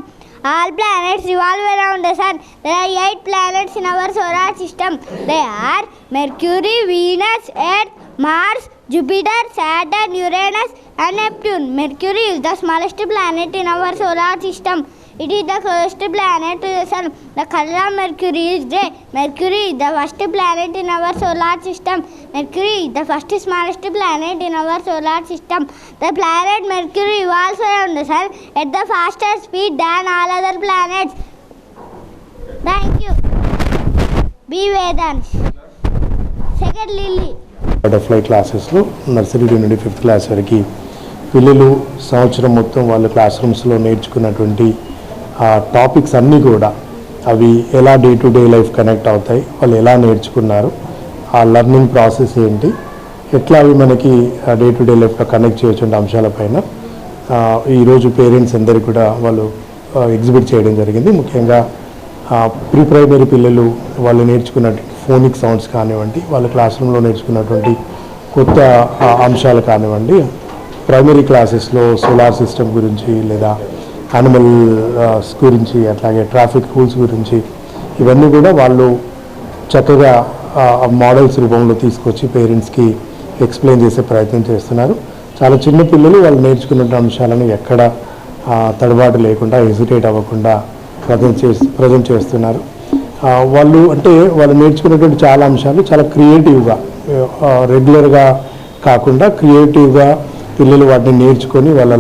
All planets revolve around the sun. There are 8 planets in our solar system. They are Mercury, Venus, Earth, Mars, Jupiter, Saturn, Uranus and Neptune. Mercury is the smallest planet in our solar system. It is the closest planet to the sun. The color of Mercury is grey. Mercury is the first planet in our solar system. Mercury is the first smallest planet in our solar system. The planet Mercury revolves around the sun at the faster speed than all other planets. Thank you. B. Vedans. Second Lily. Butterfly క్లాసెస్లో nursery నుండి 5th class వరకు పిల్లలు సంవత్సరం మొత్తం వాళ్ళ class రూమ్స్లో నేర్చుకున్నటువంటి ఆ topics అన్నీ కూడా అవి ఎలా day to day life connect అవుతాయి, వాళ్ళు ఎలా నేర్చుకున్నారు, ఆ లెర్నింగ్ ప్రాసెస్ ఏంటి, ఎట్లా అవి మనకి డే టు డే లైఫ్లో కనెక్ట్ చేయొచ్చు అంశాలపైన ఈరోజు పేరెంట్స్ అందరికీ కూడా వాళ్ళు ఎగ్జిబిట్ చేయడం జరిగింది. ముఖ్యంగా ప్రీ ప్రైమరీ పిల్లలు వాళ్ళు నేర్చుకున్నటువంటి ఫోనిక్ సౌండ్స్ కానివ్వండి, వాళ్ళ క్లాస్ రూమ్లో నేర్చుకున్నటువంటి కొత్త అంశాలు కానివ్వండి, ప్రైమరీ క్లాసెస్లో సోలార్ సిస్టమ్ గురించి లేదా యానిమల్స్ గురించి, అట్లాగే ట్రాఫిక్ రూల్స్ గురించి ఇవన్నీ కూడా వాళ్ళు చక్కగా మోడల్స్ రూపంలో తీసుకొచ్చి పేరెంట్స్కి ఎక్స్ప్లెయిన్ చేసే ప్రయత్నం చేస్తున్నారు. చాలా చిన్న పిల్లలు వాళ్ళు నేర్చుకున్న అంశాలను ఎక్కడ తడబాటు లేకుండా హెసిటేట్ అవ్వకుండా ప్రజెంట్ చేస్తున్నారు. వాళ్ళు నేర్చుకున్నటువంటి చాలా అంశాలు చాలా క్రియేటివ్గా, రెగ్యులర్గా కాకుండా క్రియేటివ్గా పిల్లలు వాటిని నేర్చుకొని వాళ్ళ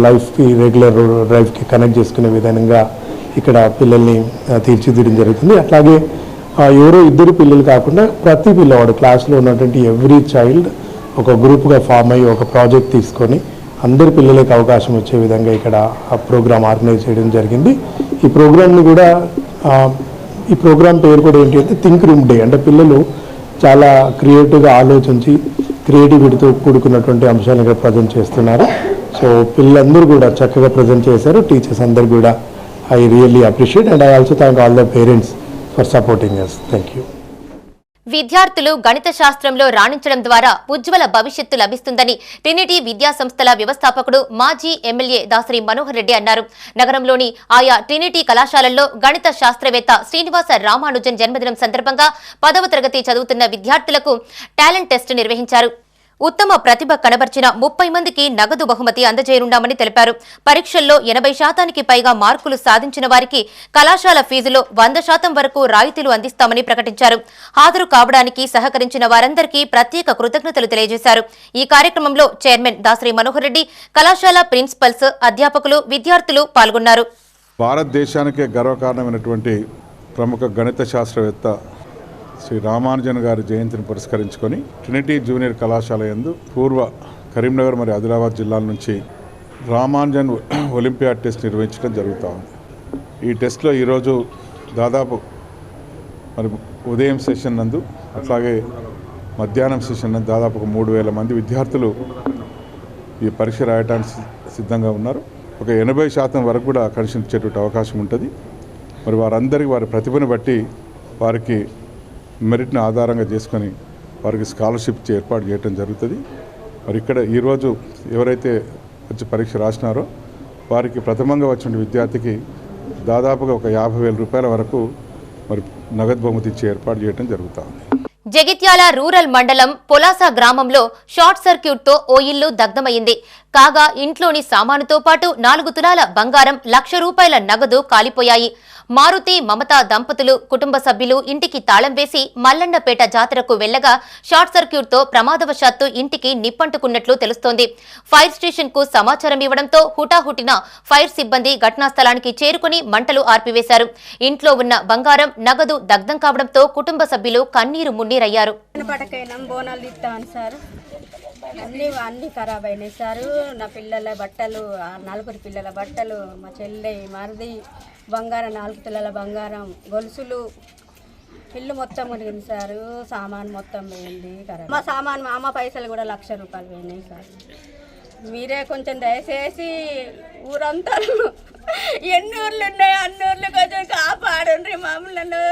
రెగ్యులర్ లైఫ్కి కనెక్ట్ చేసుకునే విధంగా ఇక్కడ పిల్లల్ని తీర్చిదిద్దడం జరుగుతుంది. అట్లాగే ఎవరో ఇద్దరు పిల్లలు కాకుండా ప్రతి పిల్లవాడు క్లాస్లో ఉన్నటువంటి ఎవ్రీ చైల్డ్ ఒక గ్రూప్గా ఫామ్ అయ్యి ఒక ప్రాజెక్ట్ తీసుకొని అందరి పిల్లలకి అవకాశం వచ్చే విధంగా ఇక్కడ ఆ ప్రోగ్రామ్ ఆర్గనైజ్ చేయడం జరిగింది. ఈ ప్రోగ్రామ్ పేరు కూడా ఏంటి అంటే థింక్ రూమ్ డే. అంటే పిల్లలు చాలా క్రియేటివ్గా ఆలోచించి క్రియేటివిటీతో కూడుకున్నటువంటి అంశాలను ఇక్కడ ప్రజెంట్ చేస్తున్నారు. సో పిల్లలందరూ కూడా చక్కగా ప్రజెంట్ చేశారు. టీచర్స్ అందరు కూడా I really appreciate and I also thank all the parents for supporting us. Thank you. విద్యార్థులు గణిత శాస్త్రంలో రాణించడం ద్వారా ఉజ్వల భవిష్యత్తు లభిస్తుందని ట్రినిటీ విద్యా సంస్థల వ్యవస్థాపకుడు మాజీ ఎమ్మెల్యే దాసరి మనోహర్ రెడ్డి అన్నారు. నగరంలోని ఆయా ట్రినిటీ కళాశాలల్లో గణిత శాస్త్రవేత్త శ్రీనివాస రామానుజన్ జన్మదినం సందర్భంగా 10వ తరగతి చదువుతున్న విద్యార్థులకు టాలెంట్ టెస్ట్ నిర్వహించారు. ఉత్తమ ప్రతిభ కనబర్చిన 30 మందికి నగదు బహుమతి అందజేయనున్నామని తెలిపారు. పరీక్షల్లో 80% పైగా మార్కులు సాధించిన వారికి కళాశాల ఫీజులో 100% వరకు రాయితీలు అందిస్తామని ప్రకటించారు. హాజరు కావడానికి సహకరించిన వారందరికీ ప్రత్యేక కృతజ్ఞతలు తెలియజేశారు. ఈ కార్యక్రమంలో చైర్మన్ దాసరి మనోహర్ రెడ్డి, కళాశాల ప్రిన్సిపల్స్, అధ్యాపకులు, విద్యార్థులు పాల్గొన్నారు. భారతదేశానికే గర్వకారణమైనటువంటి ప్రముఖ గణిత శాస్త్రవేత్త శ్రీ రామానుజన్ గారి జయంతిని పురస్కరించుకొని ట్రినిటీ జూనియర్ కళాశాల యందు పూర్వ కరీంనగర్ మరియు ఆదిలాబాద్ జిల్లాల నుంచి రామానుజన్ ఒలింపియాడ్ టెస్ట్ నిర్వహించడం జరుగుతూ ఉంది. ఈ టెస్ట్లో ఈరోజు దాదాపు ఉదయం సెషన్ నందు అట్లాగే మధ్యాహ్నం సెషన్ నందు దాదాపు 3,000 మంది విద్యార్థులు ఈ పరీక్ష రాయడానికి సిద్ధంగా ఉన్నారు. ఒక 80% వరకు కూడా కనిపించేటువంటి అవకాశం ఉంటుంది. వారందరికీ వారి ప్రతిభను బట్టి వారికి మెరిట్ని ఆధారంగా చేసుకొని వారికి స్కాలర్షిప్ ఏర్పాటు చేయడం జరుగుతుంది. ఇక్కడ ఈరోజు ఎవరైతే వచ్చి పరీక్ష రాసినారో వారికి ప్రథమంగా వచ్చిన విద్యార్థికి దాదాపుగా ఒక 50,000 రూపాయల వరకు నగదు బహుమతి ఇచ్చి ఏర్పాటు చేయడం జరుగుతుంది. జగిత్యాల రూరల్ మండలం పొలాస గ్రామంలో షార్ట్ సర్క్యూట్తో ఓ ఇల్లు దగ్ధమైంది. కాగా ఇంట్లోని సామానుతో పాటు 4 తులాల బంగారం, ₹1,00,000 నగదు కాలిపోయాయి. మారుతి, మమత దంపతులు, కుటుంబ సభ్యులు ఇంటికి తాళం వేసి మల్లన్నపేట జాతరకు వెళ్లగా షార్ట్ సర్క్యూట్తో ప్రమాదవశాత్తు ఇంటికి నిప్పంటుకున్నట్లు తెలుస్తోంది. ఫైర్ స్టేషన్ కు సమాచారం ఇవ్వడంతో హుటాహుటిన ఫైర్ సిబ్బంది ఘటనా స్థలానికి చేరుకుని మంటలు ఆర్పివేశారు. ఇంట్లో ఉన్న బంగారం, నగదు దగ్ధం కావడంతో కుటుంబ సభ్యులు కన్నీరు మున్నీరయ్యారు. అన్నీ ఖరాబ్ అయినాయి సారు. నా పిల్లల బట్టలు, 4 పిల్లల బట్టలు, మా చెల్లె మరిది బంగారం, 4 తులాల బంగారం, గొలుసులు, ఇల్లు మొత్తం మునిగింది సారు. సామాన్ మొత్తం పోయింది ఖరాబ్. మా సామాన్, మా అమ్మ పైసలు కూడా ₹1,00,000 పోయినాయి సార్. మీరే కొంచెం దయచేసి ఊరంతా ఎన్ని ఊర్లు ఉన్నాయి అన్ని ఊర్లు కొంచెం కాపాడండి మమ్మల్ని.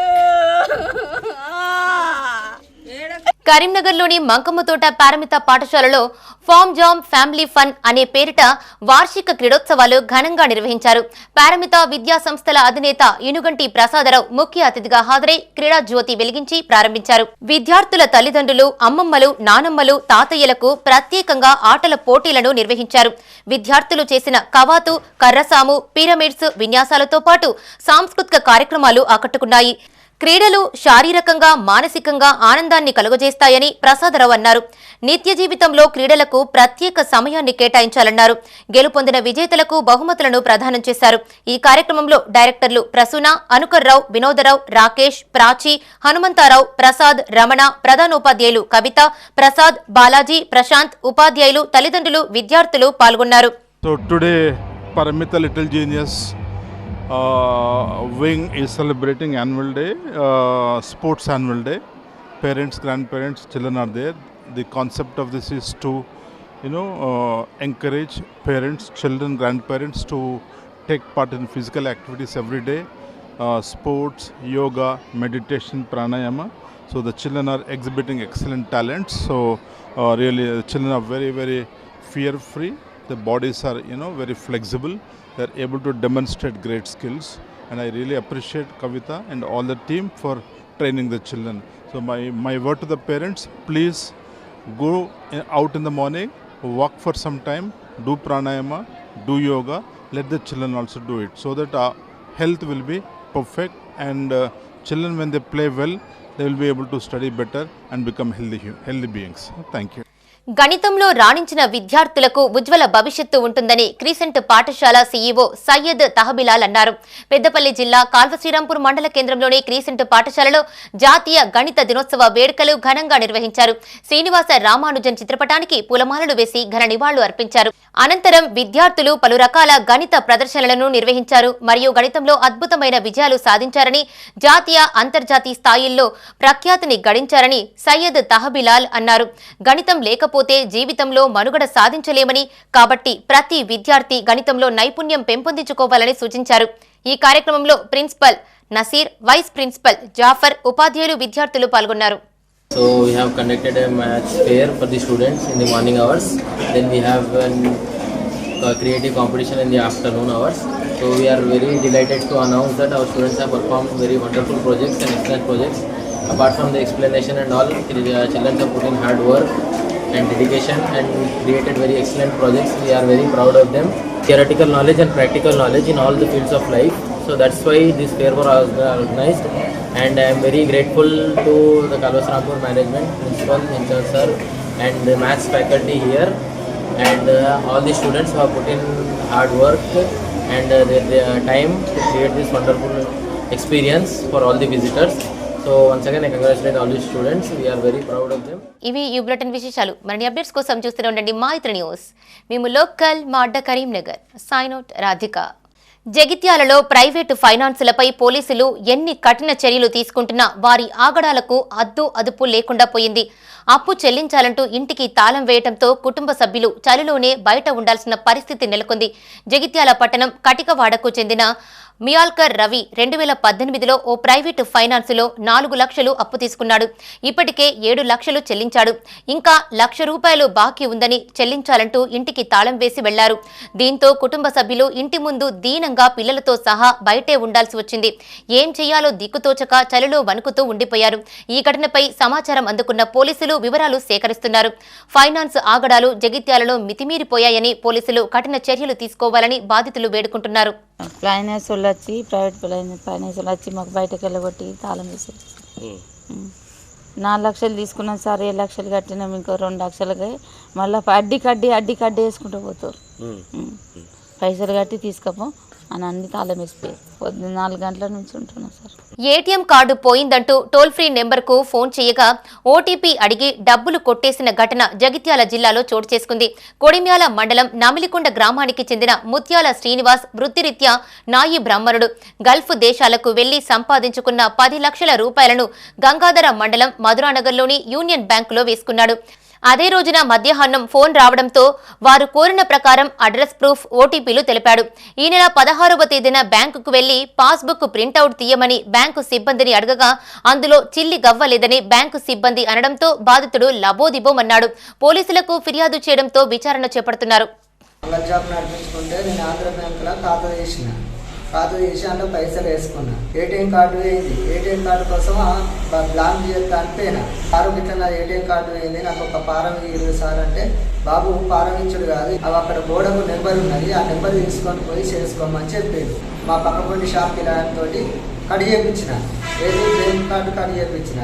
కరీంనగర్లోని మంకమ్మతోట పారమిత పాఠశాలలో ఫామ్ జామ్ ఫ్యామిలీ ఫన్ అనే పేరిట వార్షిక క్రీడోత్సవాలు ఘనంగా నిర్వహించారు. పారమిత విద్యా సంస్థల అధినేత ఇనుగంటి ప్రసాదరావు ముఖ్య అతిథిగా హాజరై క్రీడా జ్యోతి వెలిగించి ప్రారంభించారు. విద్యార్థుల తల్లిదండ్రులు, అమ్మమ్మలు, నానమ్మలు, తాతయ్యలకు ప్రత్యేకంగా ఆటల పోటీలను నిర్వహించారు. విద్యార్థులు చేసిన కవాతు, కర్రసాము, పిరమిడ్స్ విన్యాసాలతో పాటు సాంస్కృతిక కార్యక్రమాలు ఆకట్టుకున్నాయి. క్రీడలు శారీరకంగా, మానసికంగా ఆనందాన్ని కలుగజేస్తాయని ప్రసాదరావు అన్నారు. నిత్య జీవితంలో క్రీడలకు ప్రత్యేక సమయాన్ని కేటాయించాలన్నారు. గెలుపొందిన విజేతలకు బహుమతులను ప్రదానం చేశారు. ఈ కార్యక్రమంలో డైరెక్టర్లు ప్రసూన, అనుకర్రావు, వినోదరావు, రాకేష్, ప్రాచి, హనుమంతారావు, ప్రసాద్, రమణ, ప్రధానోపాధ్యాయులు కవిత, ప్రసాద్, బాలాజీ, ప్రశాంత్, ఉపాధ్యాయులు, తల్లిదండ్రులు, విద్యార్థులు పాల్గొన్నారు. Paramita Little Genius wing is celebrating annual day, sports annual day. Parents, grandparents, children are there. The concept of this is to encourage parents, children, grandparents to take part in physical activities every day, sports, yoga, meditation, pranayama. So the children are exhibiting excellent talents. So really the children are very, very fear free. The bodies are very flexible. They are able to demonstrate great skills, and I really appreciate Kavita and all the team for training the children. So my word to the parents, please go out in the morning, walk for some time, do pranayama, do yoga, let the children also do it so that our health will be perfect and children when they play well, they will be able to study better and become healthy beings. Thank you. గణితంలో రాణించిన విద్యార్థులకు ఉజ్వల భవిష్యత్తు ఉంటుందని Crescent పాఠశాల CEO Syed తహబిలాల్ అన్నారు. పెద్దపల్లి జిల్లా కాల్వశ్రీరాంపూర్ మండల కేంద్రంలోని Crescent పాఠశాలలో జాతీయ గణిత దినోత్సవ వేడుకలు ఘనంగా నిర్వహించారు. శ్రీనివాస రామానుజన్ చిత్రపటానికి పూలమాలలు వేసి ఘన నివాళులు అర్పించారు. అనంతరం విద్యార్థులు పలు రకాల గణిత ప్రదర్శనలను నిర్వహించారు మరియు గణితంలో అద్భుతమైన విజయాలు సాధించారని, జాతీయ అంతర్జాతీయ స్థాయిల్లో ప్రఖ్యాతిని గడించారని సయ్యద్ తహబిలాల్ అన్నారు. గణితం లేకపోతే జీవితంలో మనుగడ సాధించలేమని, కాబట్టి ప్రతి విద్యార్థి గణితంలో నైపుణ్యం పెంపొందించుకోవాలని సూచించారు. ఈ కార్యక్రమంలో principal Nasir, vice principal Jafar, ఉపాధ్యాయులు, విద్యార్థులు పాల్గొన్నారు. So we have conducted a maths fair for the students in the morning hours. Then we have a creative competition in the afternoon hours. So we are very delighted to announce that our students have performed very wonderful projects and excellent projects. Apart from the explanation and all, children have put in hard work and dedication and created very excellent projects. We are very proud of them. Theoretical knowledge and practical knowledge in all the fields of life. So that's why this fair was organized, and I am very grateful to the Kalvasrampur management, principal, incharge sir, and the maths faculty here, and all the students who have put in hard work and their time to create this wonderful experience for all the visitors. So once again I congratulate all the students. We are very proud of them. ఇవి ఈ bulletin విశేషాలు. మరిన్ని updates కోసం చూస్తూనే ఉండండి మా ఇతర news. మేము లోకల్ మా అడ్డ కరీంనగర్. Sign out Radhika. జగిత్యాలలో ప్రైవేటు ఫైనాన్సులపై పోలీసులు ఎన్ని కఠిన చర్యలు తీసుకుంటున్నా వారి ఆగడాలకు అదుపు లేకుండా పోయింది. అప్పు చెల్లించాలంటూ ఇంటికి తాళం వేయడంతో కుటుంబ సభ్యులు చలిలోనే బయట ఉండాల్సిన పరిస్థితి నెలకొంది. జగిత్యాల పట్టణం కటికవాడకు చెందిన మియాల్కర్ రవి 2018లో ఓ ప్రైవేటు ఫైనాన్సులో 4 లక్షలు అప్పు తీసుకున్నాడు. ఇప్పటికే 7 లక్షలు చెల్లించాడు. ఇంకా ₹1,00,000 బాకీ ఉందని చెల్లించాలంటూ ఇంటికి తాళం వేసి వెళ్లారు. దీంతో కుటుంబ సభ్యులు ఇంటి ముందు దీనంగా పిల్లలతో సహా బయటే ఉండాల్సి వచ్చింది. ఏం చేయాలో దిక్కుతోచక చలిలో వణుకుతూ ఉండిపోయారు. ఈ ఘటనపై సమాచారం అందుకున్న పోలీసులు వివరాలు సేకరిస్తున్నారు. ఫైనాన్స్ ఆగడాలు జగిత్యాలలో మితిమీరిపోయాయని పోలీసులు కఠిన చర్యలు తీసుకోవాలని బాధితులు వేడుకుంటున్నారు. ఫైనాన్స్ వాళ్ళు వచ్చి ప్రైవేట్ ఫైనాన్స్ వాళ్ళు వచ్చి మాకు బయటకు వెళ్ళగొట్టి తాళం వేసి 4 లక్షలు తీసుకున్నాం సార్, 7 లక్షలు కట్టినాం, ఇంకో 2 లక్షలకి మళ్ళీ అడ్డి కడ్డి వేసుకుంటూ పోతారు. పైసలు కట్టి తీసుకోపో అని అన్ని తాళం వేసిపోయారు. పొద్దున్న 4 గంటల నుంచి ఉంటున్నాం సార్. ఏటీఎం కార్డు పోయిందంటూ టోల్ ఫ్రీ నెంబర్కు ఫోన్ చేయగా ఓటీపీ అడిగి డబ్బులు కొట్టేసిన ఘటన జగిత్యాల జిల్లాలో చోటు చేసుకుంది. కొడిమ్యాల మండలం నమిలికొండ గ్రామానికి చెందిన ముత్యాల శ్రీనివాస్ వృత్తిరీత్యా నాయి బ్రాహ్మణుడు. గల్ఫ్ దేశాలకు వెళ్లి సంపాదించుకున్న 10 లక్షల రూపాయలను గంగాధర మండలం మధురానగర్లోని యూనియన్ బ్యాంకులో వేసుకున్నాడు. అదే రోజున మధ్యాహ్నం ఫోన్ రావడంతో వారు కోరిన ప్రకారం అడ్రస్ ప్రూఫ్, ఓటీపీలు తెలిపాడు. ఈ నెల 16వ తేదీన బ్యాంకుకు వెళ్లి పాస్బుక్ ప్రింటౌట్ తీయమని బ్యాంకు సిబ్బందిని అడగగా అందులో చిల్లి గవ్వలేదని బ్యాంకు సిబ్బంది అనడంతో బాధితుడు లబోదిబోమన్నాడు. పోలీసులకు ఫిర్యాదు చేయడంతో విచారణ చేపడుతున్నారు. ఖాతా చేసి అందులో పైసలు వేసుకున్నా. ఏటీఎం కార్డు వేయింది. ఏటీఎం కార్డు కోసం బ్లాక్ చేస్తా అనిపోయినా. ఇట్లా ఏటీఎం కార్డు వేయింది, నాకు ఒక పారం ఇవ్వదు సార్ అంటే, బాబు పారం ఇచ్చుడు కాదు, అవి అక్కడ గోడకు నెంబర్ ఉన్నది, ఆ నెంబర్ తీసుకొని పోయి చేసుకోమని చెప్పారు. మా పక్కపొంటి షాప్ కిరాతోటి కట్ చేయించిన, క్రెడిట్ కార్డు కట్ చేయించిన.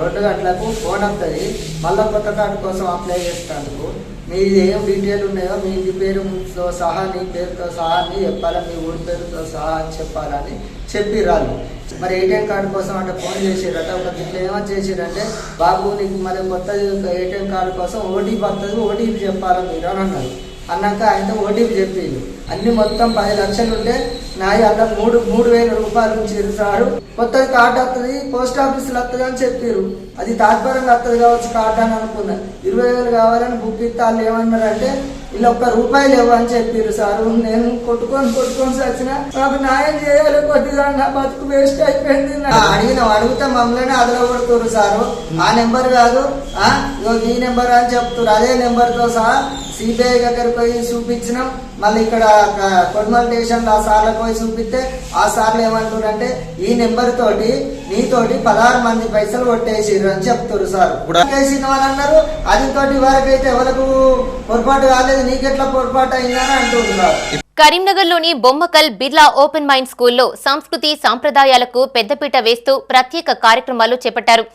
2 గంటలకు ఫోన్ వస్తుంది, మళ్ళీ కొత్త కార్డు కోసం అప్లై చేసేందుకు మీది ఏం డీటెయిల్ ఉన్నాయో మీ ఇంటి పేరుతో సహా, నీ పేరుతో సహా అని చెప్పాలి, మీ ఊరి పేరుతో సహా అని చెప్పాలని చెప్పిర్రాళ్ళు. మరి ఏటీఎం కార్డు కోసం అంటే ఫోన్ చేసిరట. ఒక ఇట్లా ఏమని చేసిరంటే, బాబు నీకు మరి కొత్త ఏటీఎం కార్డు కోసం ఓటీపీ వస్తుంది, ఓటీపీ చెప్పాలి మీరు అని అన్నారు. అన్నాక ఆయన ఓటీపీ చెప్పిండు. అన్ని మొత్తం 10 లక్షలు ఉంటే నాయి అలా 3,000 రూపాయలు ఉంచారు సారు. కొత్తది కార్డు వస్తుంది, పోస్ట్ ఆఫీసులో వస్తుంది అని చెప్పారు. అది తాత్పర్యంగా వస్తుంది కావచ్చు కార్డు అని అనుకున్నా. 20,000 కావాలని బుక్ ఇస్తే వాళ్ళు ఏమన్నారంటే, ఇలా ₹1 లేవు అని చెప్పారు సారు. నేను కొట్టుకొని సచ్చినా, నాకు న్యాయం చేయాలి, కొద్దిగా నా బతుకు వేస్ట్ అయిపోయింది. అడిగితే మమ్మల్ని అదలో కొడుతున్నారు సారు. ఆ నెంబర్ కాదు, ఈ నెంబర్ అని చెప్తారు. అదే నెంబర్తో సహా సిబిఐ దగ్గరకు పోయి చూపించినాం. మళ్ళీ ఇక్కడ కొడమల్ స్టేషన్లో ఆ సార్లకు పోయి చూపిస్తే ఆ సార్లు ఏమంటారంటే ఈ నెంబర్ తోటి నీతోటి 16 మంది పైసలు కొట్టేసిర్రు అని చెప్తారు సార్. చేసిన వాళ్ళు అన్నారు అది తోటి వరకైతే ఎవరికి పొరపాటు కాలేదు, నీకెట్లా పొరపాటు అయిందని అంటున్నారు. కరీంనగర్లోని బొమ్మకల్ బిర్లా ఓపెన్ మైండ్ స్కూల్లో సంస్కృతి సాంప్రదాయాలకు పెద్దపీట వేస్తూ ప్రత్యేక కార్యక్రమాలు చేపట్టారు.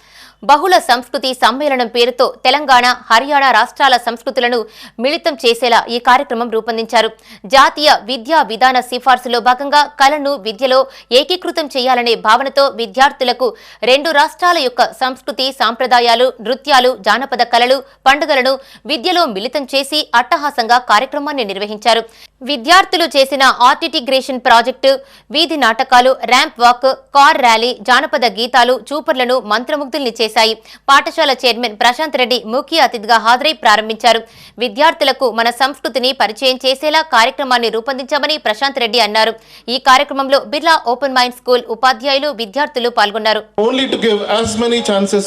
బహుళ సంస్కృతి సమ్మేళనం పేరుతో తెలంగాణ, హర్యానా రాష్ట్రాల సంస్కృతులను మిళితం చేసేలా ఈ కార్యక్రమం రూపొందించారు. జాతీయ విద్యా విధాన సిఫార్సులో భాగంగా కళను విద్యలో ఏకీకృతం చేయాలనే భావనతో విద్యార్థులకు 2 రాష్ట్రాల యొక్క సంస్కృతి సాంప్రదాయాలు, నృత్యాలు, జానపద కళలు, పండుగలను విద్యలో మిళితం చేసి అట్టహాసంగా కార్యక్రమాన్ని నిర్వహించారు. విద్యార్థులు చేసిన ఆర్టిటిగ్రేషన్ ప్రాజెక్టు, వీధి నాటకాలు, ర్యాంప్ వాక్, కార్ ర్యాలీ, జానపద గీతాలు చూపర్లను మంత్రముగ్ధుల్ని చేశాయి. పాఠశాల చైర్మన్ ప్రశాంత్ రెడ్డి ముఖ్య అతిథిగా హాజరై ప్రారంభించారు. విద్యార్థులకు మన సంస్కృతిని పరిచయం చేసేలా కార్యక్రమాన్ని రూపొందించామని ప్రశాంత్ రెడ్డి అన్నారు. ఈ కార్యక్రమంలో బిర్లా ఓపెన్ మైండ్ స్కూల్ ఉపాధ్యాయులు, విద్యార్థులు పాల్గొన్నారు. Only to give as many chances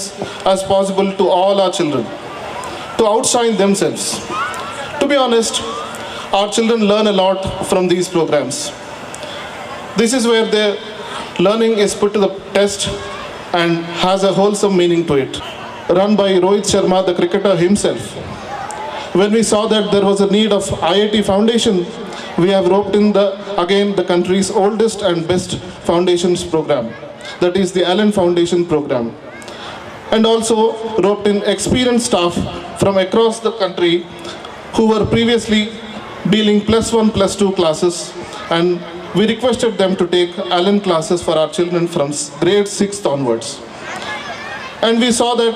as possible to all our children to outshine themselves. To be honest, our children learn a lot from these programs. This is where their learning is put to the test and has a wholesome meaning to it. Run by Rohit Sharma, the cricketer himself. When we saw that there was a need of IIT Foundation, we have roped in the country's oldest and best foundations program. That is the Allen Foundation program. And also roped in experienced staff from across the country who were previously dealing +1, +2 classes, and we requested them to take Allen classes for our children from grade 6th onwards. And we saw that,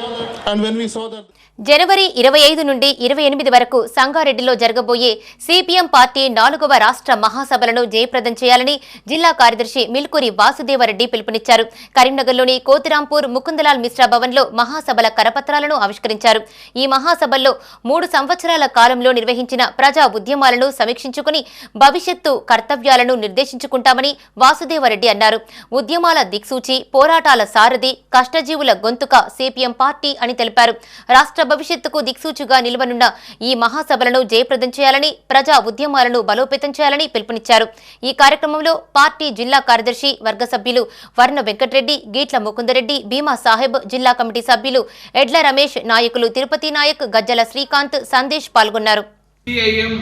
and when we saw that జనవరి 25 నుండి 28 వరకు సంగారెడ్డిలో జరగబోయే CPM party 4వ రాష్ట్ర మహాసభలను జయప్రదం చేయాలని జిల్లా కార్యదర్శి మిల్కూరి వాసుదేవరెడ్డి పిలుపునిచ్చారు. కరీంనగర్లోని కోతిరాంపూర్ ముకుందలాల్ మిశ్రా భవన్లో మహాసభల కరపత్రాలను ఆవిష్కరించారు. ఈ మహాసభల్లో 3 సంవత్సరాల కాలంలో నిర్వహించిన ప్రజా ఉద్యమాలను సమీక్షించుకుని భవిష్యత్తు కర్తవ్యాలను నిర్దేశించుకుంటామని వాసుదేవరెడ్డి అన్నారు. ఉద్యమాల దిక్సూచి, పోరాటాల సారథి, కష్టజీవుల గొంతుక సిపిఎం పార్టీ అని తెలిపారు. రాష్ట్ర భవిష్యత్తుకు దిక్సూచిగా నిలవనున్న ఈ మహాసభలను జయప్రదం చేయాలని, ప్రజా ఉద్యమాలను బలోపేతం చేయాలని పిలుపునిచ్చారు. ఈ కార్యక్రమంలో పార్టీ జిల్లా కార్యదర్శి, వర్గ సభ్యులు వర్ణ వెంకటరెడ్డి, గీట్ల ముకుందరెడ్డి, భీమా సాహెబ్, జిల్లా కమిటీ సభ్యులు ఎడ్ల రమేష్, నాయకులు తిరుపతి నాయక్, గజ్జల శ్రీకాంత్, సందేశ్ పాల్గొన్నారు. సిపిఐఎం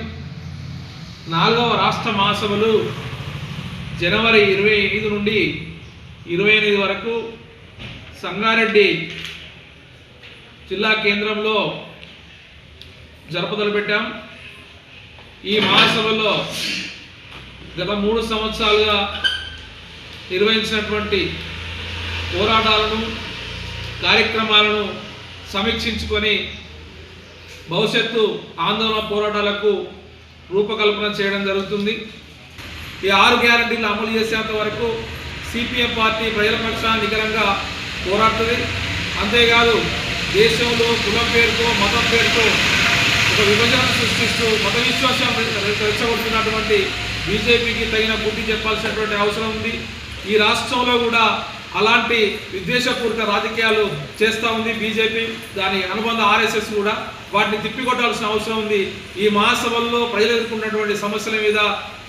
4వ రాష్ట్ర మహాసభలు జనవరి 25 నుండి 28 వరకు సంగారెడ్డి జిల్లా కేంద్రంలో జరపదలపెట్టాం. ఈ మహాసభలో గత 3 సంవత్సరాలుగా నిర్వహించినటువంటి పోరాటాలను, కార్యక్రమాలను సమీక్షించుకొని భవిష్యత్తు ఆందోళన పోరాటాలకు రూపకల్పన చేయడం జరుగుతుంది. ఈ 6 గ్యారంటీలు అమలు చేసేంత వరకు సిపిఎం పార్టీ ప్రజల పక్షాన నికరంగా పోరాడుతుంది. అంతేకాదు దేశంలో కులం పేరుతో, మతం పేరుతో ఒక విభజన సృష్టిస్తూ మత విశ్వాసం రెచ్చగొడుతున్నటువంటి బీజేపీకి తగిన బుద్ధి చెప్పాల్సినటువంటి అవసరం ఉంది. ఈ రాష్ట్రంలో కూడా అలాంటి విద్వేషపూరిత రాజకీయాలు చేస్తూ ఉంది బీజేపీ, దాని అనుబంధ ఆర్ఎస్ఎస్ కూడా. వాటిని తిప్పికొట్టాల్సిన అవసరం ఉంది. ఈ మహాసభల్లో ప్రజలు ఎదుర్కొన్నటువంటి సమస్యల మీద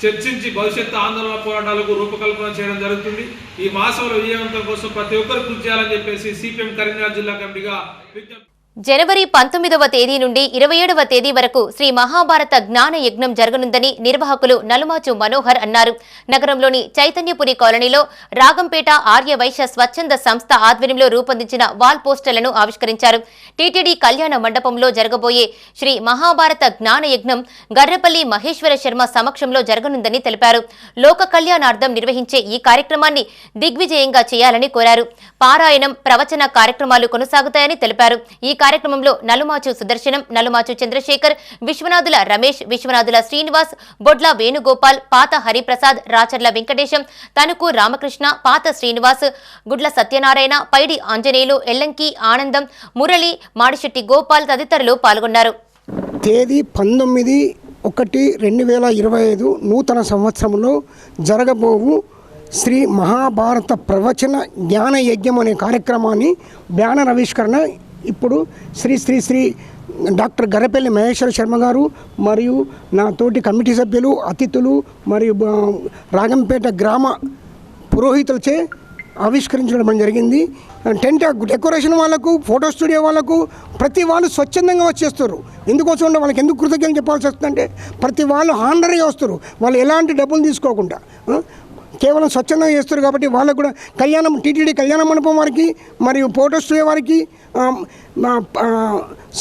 చర్చించి భవిష్యత్తు ఆందోళన పోరాటాలకు రూపకల్పన చేయడం జరుగుతుంది. ఈ మహాసభల విజయవంతం కోసం ప్రతి ఒక్కరు కృషి చేయాలని చెప్పేసి సిపిఎం కరీంనగర్ జిల్లా కమిటీగా విజ్ఞప్తి. జనవరి 19వ తేదీ నుండి 27వ తేదీ వరకు శ్రీ మహాభారత జ్ఞాన యజ్ఞం జరగనుందని నిర్వాహకులు నలుమాచు మనోహర్ అన్నారు. నగరంలోని చైతన్యపురి కాలనీలో రాగంపేట ఆర్య వైశ్య స్వచ్ఛంద సంస్థ ఆధ్వర్యంలో రూపొందించిన వాల్ పోస్టర్లను ఆవిష్కరించారు. టీటీడీ కళ్యాణ మండపంలో జరగబోయే శ్రీ మహాభారత జ్ఞాన యజ్ఞం గర్రపల్లి మహేశ్వర శర్మ సమక్షంలో జరగనుందని తెలిపారు. లోక కళ్యాణార్థం నిర్వహించే ఈ కార్యక్రమాన్ని దిగ్విజయంగా చేయాలని కోరారు. పారాయణం, ప్రవచన కార్యక్రమాలు కొనసాగుతాయని తెలిపారు. ఈ కార్యక్రమంలో నలుమాచు సుదర్శనం, నలుమాచు చంద్రశేఖర్, విశ్వనాథుల రమేష్, విశ్వనాథుల శ్రీనివాస్, బొడ్ల వేణుగోపాల్, పాత హరిప్రసాద్, రాచర్ల వెంకటేశం, తణుకు రామకృష్ణ, పాత శ్రీనివాస్, గుడ్ల సత్యనారాయణ, పైడి ఆంజనేయులు, ఎల్లంకి ఆనందం, మురళి, మాడిశెట్టి గోపాల్ తదితరులు పాల్గొన్నారు. తేదీ 19/1/2025 నూతన సంవత్సరంలో జరగబోవు శ్రీ మహాభారత ప్రవచన జ్ఞాన యజ్ఞం అనే కార్యక్రమాన్ని బ్యానర్ ఆవిష్కరణ ఇప్పుడు శ్రీ శ్రీ శ్రీ డాక్టర్ గరపల్లి మహేశ్వర శర్మ గారు మరియు నా తోటి కమిటీ సభ్యులు, అతిథులు మరియు రాగంపేట గ్రామ పురోహితులచే ఆవిష్కరించడం జరిగింది. టెంట్ డెకరేషన్ వాళ్ళకు, ఫోటో స్టూడియో వాళ్ళకు ప్రతి వాళ్ళు స్వచ్ఛందంగా వచ్చేస్తారు. ఎందుకోసం అంటే వాళ్ళకి ఎందుకు కృతజ్ఞతలు చెప్పాల్సి వస్తుందంటే ప్రతి వాళ్ళు హానరీగా వస్తారు, వాళ్ళు ఎలాంటి డబ్బులు తీసుకోకుండా కేవలం స్వచ్ఛందంగా చేస్తారు. కాబట్టి వాళ్ళకు కూడా టీటీడీ కళ్యాణ మండపం వారికి మరియు ఫోటో స్టూడియో వారికి,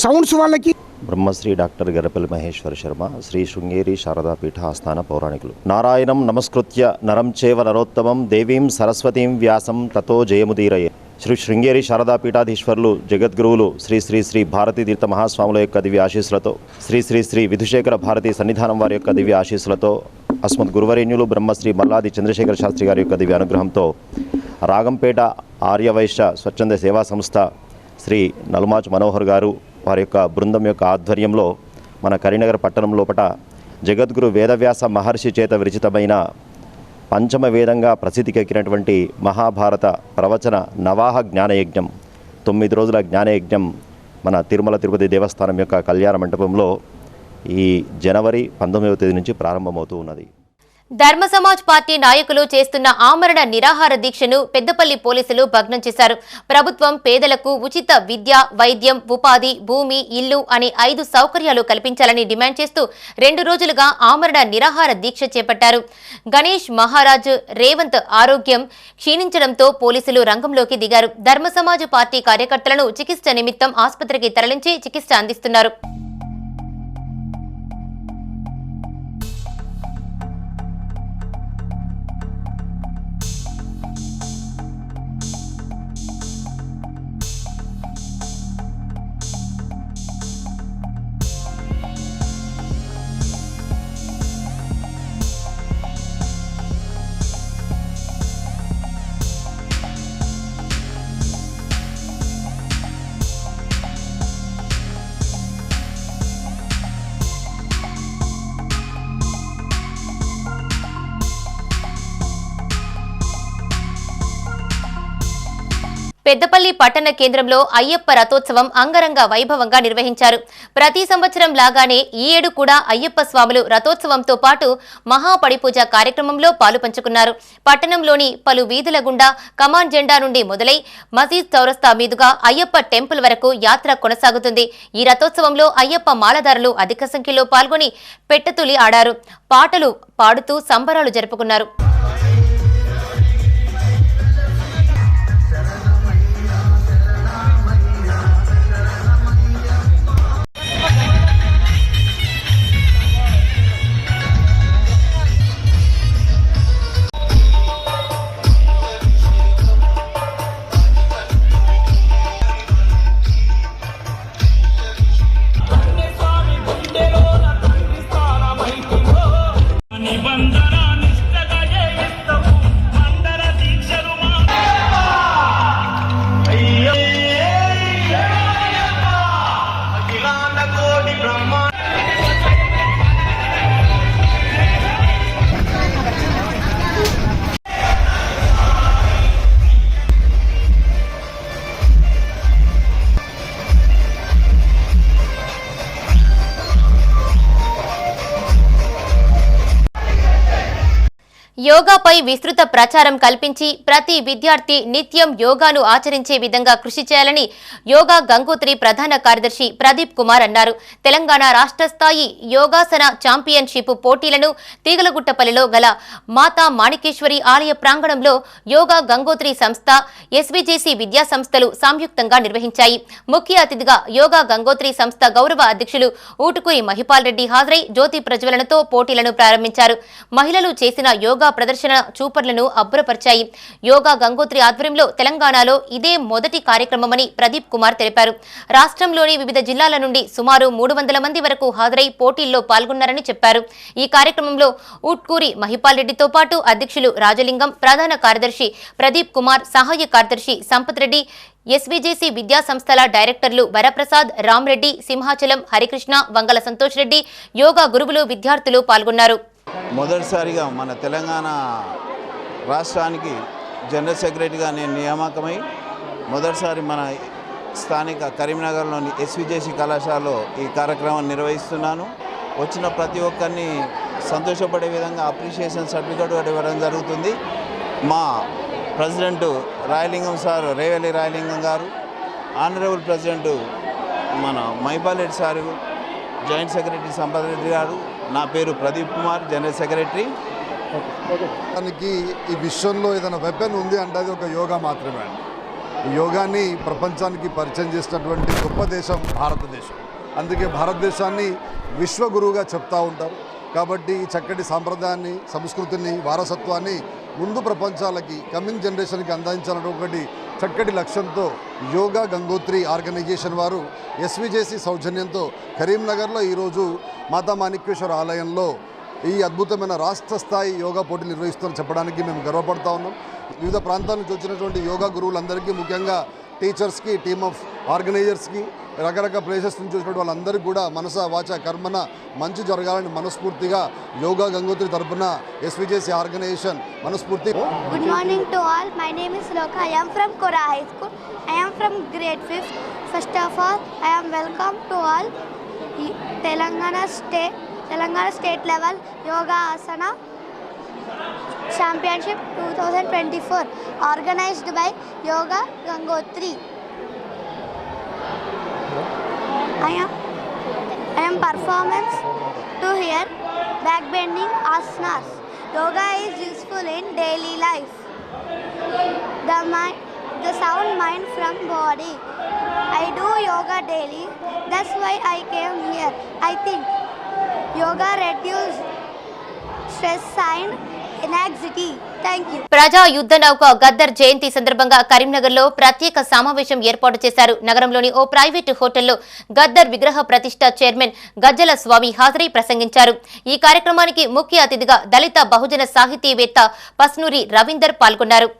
సౌండ్స్ వాళ్ళకి బ్రహ్మశ్రీ డాక్టర్ గరపల్లి మహేశ్వర శర్మ శ్రీ శృంగేరి శారదాపీఠ ఆస్థాన పౌరాణికులు. నారాయణం నమస్కృత్య నరం చేవ నరోత్తమం దేవీం సరస్వతీం వ్యాసం తతో జయముదీరయే. శ్రీ శృంగేరి శారదాపీఠాధీశ్వరులు జగద్గురువులు శ్రీ శ్రీ శ్రీ భారతీ తీర్థ మహాస్వాముల యొక్క దివ్య ఆశీస్సులతో, శ్రీ శ్రీ శ్రీ విధుశేఖర భారతీ సన్నిధానం వారి యొక్క దివ్య ఆశీస్సులతో, అస్మద్ గురువరేణ్యులు బ్రహ్మశ్రీ మల్లాది చంద్రశేఖర శాస్త్రి గారి యొక్క దివ్య అనుగ్రహంతో రాగంపేట ఆర్యవైశ్య స్వచ్ఛంద సేవా సంస్థ శ్రీ నలుమాచు మనోహర్ గారు వారి యొక్క బృందం యొక్క ఆధ్వర్యంలో మన కరీంనగర్ పట్టణం లోపట జగద్గురు వేదవ్యాస మహర్షి చేత విరచితమైన పంచమ వేదంగా ప్రసిద్ధికెక్కినటువంటి మహాభారత ప్రవచన నవాహ జ్ఞానయజ్ఞం 9 రోజుల జ్ఞానయజ్ఞం మన తిరుమల తిరుపతి దేవస్థానం యొక్క కళ్యాణ మంటపంలో ఈ జనవరి 19వ తేదీ నుంచి ప్రారంభమవుతూ ఉన్నది. ధర్మ సమాజ్ పార్టీ నాయకులు చేస్తున్న ఆమరణ నిరాహార దీక్షను పెద్దపల్లి పోలీసులు భగ్నం చేశారు. ప్రభుత్వం పేదలకు ఉచిత విద్య, వైద్యం, ఉపాధి, భూమి, ఇల్లు అని 5 సౌకర్యాలు కల్పించాలని డిమాండ్ చేస్తూ 2 రోజులుగా ఆమరణ నిరాహార దీక్ష చేపట్టారు. గణేష్ మహారాజ్ రేవంత్ ఆరోగ్యం క్షీణించడంతో పోలీసులు రంగంలోకి దిగారు. ధర్మ సమాజ్ పార్టీ కార్యకర్తలను చికిత్స నిమిత్తం ఆసుపత్రికి తరలించి చికిత్స అందిస్తున్నారు. పెద్దపల్లి పట్టణ కేంద్రంలో అయ్యప్ప రథోత్సవం అంగరంగ వైభవంగా నిర్వహించారు. ప్రతి సంవత్సరం లాగానే ఈ ఏడు కూడా అయ్యప్ప స్వాములు రథోత్సవంతో పాటు మహాపడిపూజ కార్యక్రమంలో పాలుపంచుకున్నారు. పట్టణంలోని పలు వీధుల గుండా కమాన్ జెండా నుండి మొదలై మసీద్ చౌరస్తా మీదుగా అయ్యప్ప టెంపుల్ వరకు యాత్ర కొనసాగుతుంది. ఈ రథోత్సవంలో అయ్యప్ప మాలదారులు అధిక సంఖ్యలో పాల్గొని పెట్టతులి ఆడారు, పాటలు పాడుతూ సంబరాలు జరుపుకున్నారు. యోగాపై విస్తృత ప్రచారం కల్పించి ప్రతి విద్యార్థి నిత్యం యోగాను ఆచరించే విధంగా కృషి చేయాలని యోగా గంగోత్రి ప్రధాన కార్యదర్శి ప్రదీప్ కుమార్ అన్నారు. తెలంగాణ రాష్ట్ర స్థాయి యోగాసన ఛాంపియన్షిప్ పోటీలను తీగలగుట్టపల్లిలో గల మాతా మాణికేశ్వరి ఆలయ ప్రాంగణంలో యోగా గంగోత్రి సంస్థ, ఎస్విజేసి విద్యా సంస్థలు సంయుక్తంగా నిర్వహించాయి. ముఖ్య అతిథిగా యోగా గంగోత్రి సంస్థ గౌరవ అధ్యక్షులు ఊటుకూరి మహిపాల్ రెడ్డి హాజరై జ్యోతి ప్రజ్వలనతో పోటీలను ప్రారంభించారు. మహిళలు చేసిన యోగా ప్రదర్శన చూపర్లను అబ్బురపరిచాయి. యోగా గంగోత్రి ఆధ్వర్యంలో తెలంగాణలో ఇదే మొదటి కార్యక్రమమని ప్రదీప్ కుమార్ తెలిపారు. రాష్ట్రంలోని వివిధ జిల్లాల నుండి సుమారు 300 మంది వరకు హాజరై పోటీల్లో పాల్గొన్నారని చెప్పారు. ఈ కార్యక్రమంలో ఊట్కూరి మహిపాల్ రెడ్డితో పాటు అధ్యక్షులు రాజలింగం, ప్రధాన కార్యదర్శి ప్రదీప్ కుమార్, సహాయ కార్యదర్శి సంపత్ రెడ్డి, ఎస్విజేసి విద్యా సంస్థల డైరెక్టర్లు వరప్రసాద్, రామ్రెడ్డి, సింహాచలం, హరికృష్ణ, వంగల సంతోష్ రెడ్డి, యోగా గురువులు, విద్యార్థులు పాల్గొన్నారు. మొదటిసారిగా మన తెలంగాణ రాష్ట్రానికి జనరల్ సెక్రటరీగా నేను నియామకమై మొదటిసారి మన స్థానిక కరీంనగర్లోని ఎస్విజేసి కళాశాలలో ఈ కార్యక్రమాన్ని నిర్వహిస్తున్నాను. వచ్చిన ప్రతి ఒక్కరిని సంతోషపడే విధంగా అప్రిషియేషన్ సర్టిఫికేట్ ఇవ్వడం జరుగుతుంది. మా president Rayalingam sir, Revelli Rayalingam garu, honourable president మన Maipalreddy sir, joint secretary Sampath Reddy garu, నా పేరు ప్రదీప్ కుమార్, జనరల్ సెక్రటరీ. దానికి ఈ విశ్వంలో ఏదైనా వెపన్ ఉంది అంటే అది ఒక యోగా మాత్రమే అండి. ఈ యోగాని ప్రపంచానికి పరిచయం చేసినటువంటి గొప్ప దేశం భారతదేశం. అందుకే భారతదేశాన్ని విశ్వగురువుగా చెప్తూ ఉంటారు. కాబట్టి ఈ చక్కటి సాంప్రదాయాన్ని, సంస్కృతిని, వారసత్వాన్ని ముందు ప్రపంచాలకి, కమింగ్ జనరేషన్కి అందించాలన్నటువంటి చక్కటి లక్ష్యంతో యోగా గంగోత్రి ఆర్గనైజేషన్ వారు ఎస్విజేసి సౌజన్యంతో కరీంనగర్లో ఈరోజు మాతా మాణిక్యేశ్వర ఆలయంలో ఈ అద్భుతమైన రాష్ట్ర స్థాయి యోగా పోటీలు నిర్వహిస్తామని చెప్పడానికి మేము గర్వపడతా ఉన్నాం. వివిధ ప్రాంతాల నుంచి వచ్చినటువంటి యోగా గురువులందరికీ, ముఖ్యంగా టీచర్స్కి, టీమ్ ఆఫ్ ఆర్గనైజర్స్కి, రకరకాల ప్లేసెస్ నుంచి వచ్చినటువంటి వాళ్ళందరికీ కూడా మనస వాచ కర్మన మంచి జరగాలని మనస్ఫూర్తిగా యోగా గంగోత్రి తరపున ఎస్విజేసి ఆర్గనైజేషన్ మనస్ఫూర్తి. Good morning to all. My name is Loka. I am from Kora High School. I am from grade 5th. First of all, I am welcome to all Telangana State Level Yoga Asana Championship 2024 organized by Yoga Gangotri. I am performance to here back bending asanas. Yoga is useful in daily life. The sound mind from body. I do yoga daily. That's why I came here. I think yoga reduces stress and anxiety. Thank you. ప్రజా యుద్ధ నౌక గద్దర్ జయంతి సందర్భంగా కరీంనగర్లో ప్రత్యేక సమావేశం ఏర్పాటు చేశారు. నగరంలోని ఓ ప్రైవేటు హోటల్లో గద్దర్ విగ్రహ ప్రతిష్ఠ చైర్మన్ గజ్జల స్వామి హాజరై ప్రసంగించారు. ఈ కార్యక్రమానికి ముఖ్య అతిథిగా దళిత బహుజన సాహితీవేత్త పస్నూరి రవీందర్ పాల్గొన్నారు.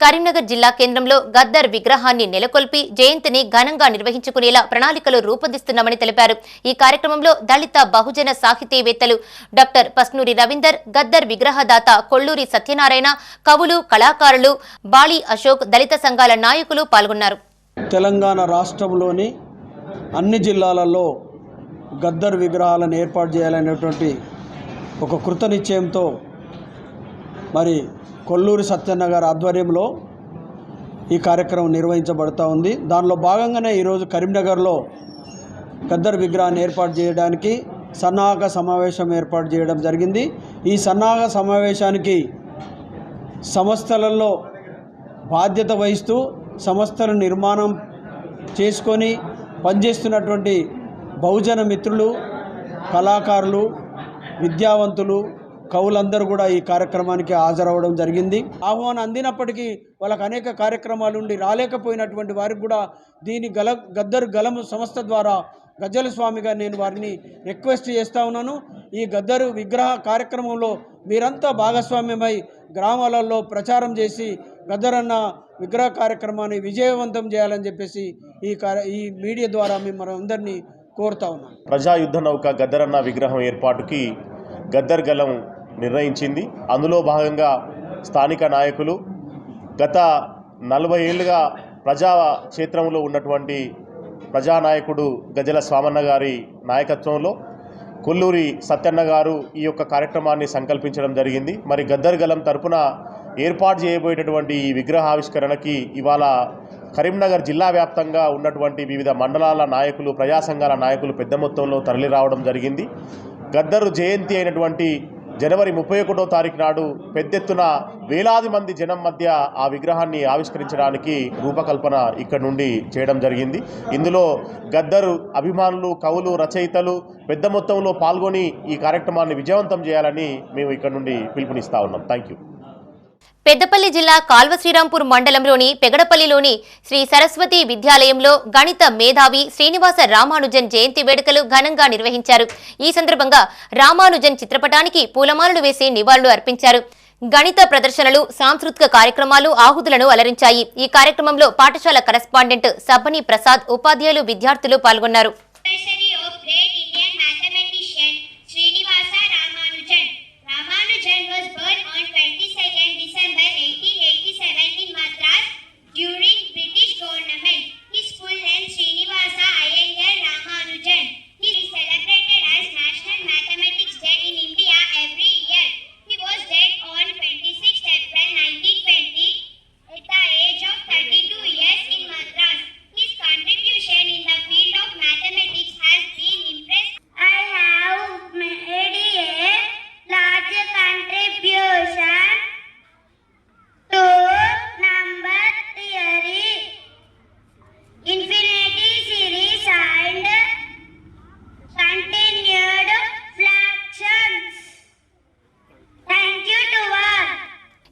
కరీంనగర్ జిల్లా కేంద్రంలో గద్దర్ విగ్రహాన్ని నెలకొల్పి జయంతిని ఘనంగా నిర్వహించుకునేలా ప్రణాళికలు రూపొందిస్తున్నామని తెలిపారు. ఈ కార్యక్రమంలో దళిత బహుజన సాహితీవేత్తలు డాక్టర్ పస్నూరి రవీందర్, గద్దర్ విగ్రహదాత కొల్లూరి సత్యనారాయణ, కవులు, కళాకారులు, బాళీ అశోక్, దళిత సంఘాల నాయకులు పాల్గొన్నారు. తెలంగాణ రాష్ట్రంలోని అన్ని జిల్లాలలో గద్దర్ విగ్రహాలను ఏర్పాటు చేయాలనేటువంటి ఒక కృత నిశ్చయంతో మరి కొల్లూరి సత్యన్న గారి ఆధ్వర్యంలో ఈ కార్యక్రమం నిర్వహించబడుతూ ఉంది. దానిలో భాగంగానే ఈరోజు కరీంనగర్లో గద్దర్ విగ్రహాన్ని ఏర్పాటు చేయడానికి సన్నాహక సమావేశం ఏర్పాటు చేయడం జరిగింది. ఈ సన్నాహక సమావేశానికి సంస్థలలో బాధ్యత వహిస్తూ సంస్థల నిర్మాణం చేసుకొని పనిచేస్తున్నటువంటి బహుజన మిత్రులు, కళాకారులు, విద్యావంతులు, కవులందరూ కూడా ఈ కార్యక్రమానికి హాజరవ్వడం జరిగింది. ఆహ్వానం అందినప్పటికీ వాళ్ళకు అనేక కార్యక్రమాలు ఉండి రాలేకపోయినటువంటి వారికి కూడా దీని గద్దర్ గలం సంస్థ ద్వారా గజ్జల స్వామిగా నేను వారిని రిక్వెస్ట్ చేస్తూ ఉన్నాను. ఈ గద్దరు విగ్రహ కార్యక్రమంలో మీరంతా భాగస్వామ్యమై గ్రామాలలో ప్రచారం చేసి గద్దరన్న విగ్రహ కార్యక్రమాన్ని విజయవంతం చేయాలని చెప్పేసి ఈ మీడియా ద్వారా మిమ్మల్ని అందరినీ కోరుతా ఉన్నాను. ప్రజా యుద్ధ నౌక గద్దరన్న విగ్రహం ఏర్పాటుకి గద్దర్ గలం నిర్ణయించింది. అందులో భాగంగా స్థానిక నాయకులు గత 40 ఏళ్లుగా ప్రజాక్షేత్రంలో ఉన్నటువంటి ప్రజానాయకుడు గజ్జల స్వామన్న గారి నాయకత్వంలో కొల్లూరి సత్యన్న గారు ఈ యొక్క కార్యక్రమాన్ని సంకల్పించడం జరిగింది. మరి గద్దర్ గలం తరపున ఏర్పాటు చేయబోయేటటువంటి ఈ విగ్రహావిష్కరణకి ఇవాళ కరీంనగర్ జిల్లా వ్యాప్తంగా ఉన్నటువంటి వివిధ మండలాల నాయకులు, ప్రజా సంఘాల నాయకులు పెద్ద మొత్తంలో తరలి రావడం జరిగింది. గద్దరు జయంతి అయినటువంటి జనవరి 31వ తారీఖు నాడు పెద్ద ఎత్తున వేలాది మంది జనం మధ్య ఆ విగ్రహాన్ని ఆవిష్కరించడానికి రూపకల్పన ఇక్కడ నుండి చేయడం జరిగింది. ఇందులో గద్దరు అభిమానులు, కవులు, రచయితలు పెద్ద మొత్తంలో పాల్గొని ఈ కార్యక్రమాన్ని విజయవంతం చేయాలని మేము ఇక్కడ నుండి పిలుపునిస్తా ఉన్నాం. Thank you. పెద్దపల్లి జిల్లా కాల్వశ్రీరాంపూర్ మండలంలోని పెగడపల్లిలోని శ్రీ సరస్వతి విద్యాలయంలో గణిత మేధావి శ్రీనివాస రామానుజన్ జయంతి వేడుకలు ఘనంగా నిర్వహించారు. ఈ సందర్భంగా రామానుజన్ చిత్రపటానికి పూలమాలలు వేసి నివాళులు అర్పించారు. గణిత ప్రదర్శనలు, సాంస్కృతిక కార్యక్రమాలు ఆహుతులను అలరించాయి. ఈ కార్యక్రమంలో పాఠశాల కరెస్పాండెంట్ సబ్బని ప్రసాద్, ఉపాధ్యాయులు, విద్యార్థులు పాల్గొన్నారు. Ramanujan was born on 22nd December 1887 in Madras during British government. His full name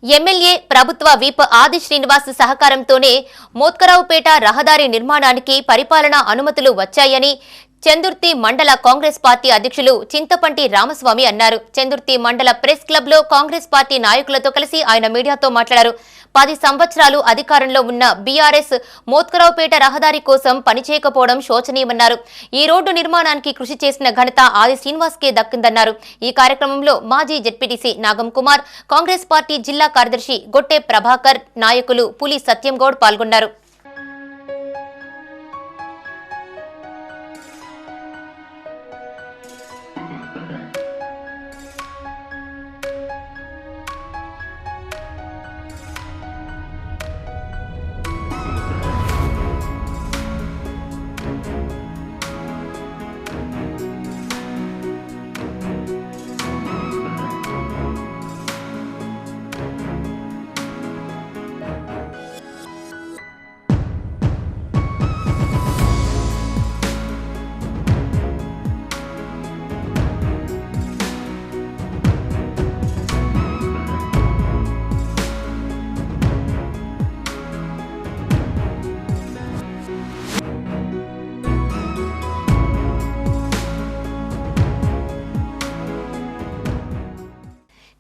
MLA ప్రభుత్వ విప్ ఆది శ్రీనివాస్ సహకారంతోనే మోత్కరావుపేట రహదారి నిర్మాణానికి పరిపాలనా అనుమతులు వచ్చాయని చందుర్తి మండల కాంగ్రెస్ పార్టీ అధ్యక్షులు చింతపంటి రామస్వామి అన్నారు. చందుర్తి మండల ప్రెస్ క్లబ్ లో కాంగ్రెస్ పార్టీ నాయకులతో కలిసి ఆయన మీడియాతో మాట్లాడారు. 10 సంవత్సరాలు అధికారంలో ఉన్న బీఆర్ఎస్ మోత్కరావుపేట రహదారి కోసం పనిచేయకపోవడం శోచనీయమన్నారు. ఈ రోడ్డు నిర్మాణానికి కృషి చేసిన ఘనత ఆది శ్రీనివాస్ కే దక్కిందన్నారు. ఈ కార్యక్రమంలో మాజీ జెడ్పీటీసీ నాగం కుమార్, కాంగ్రెస్ పార్టీ జిల్లా కార్యదర్శి గొట్టె ప్రభాకర్, నాయకులు పులి సత్యం గౌడ్ పాల్గొన్నారు.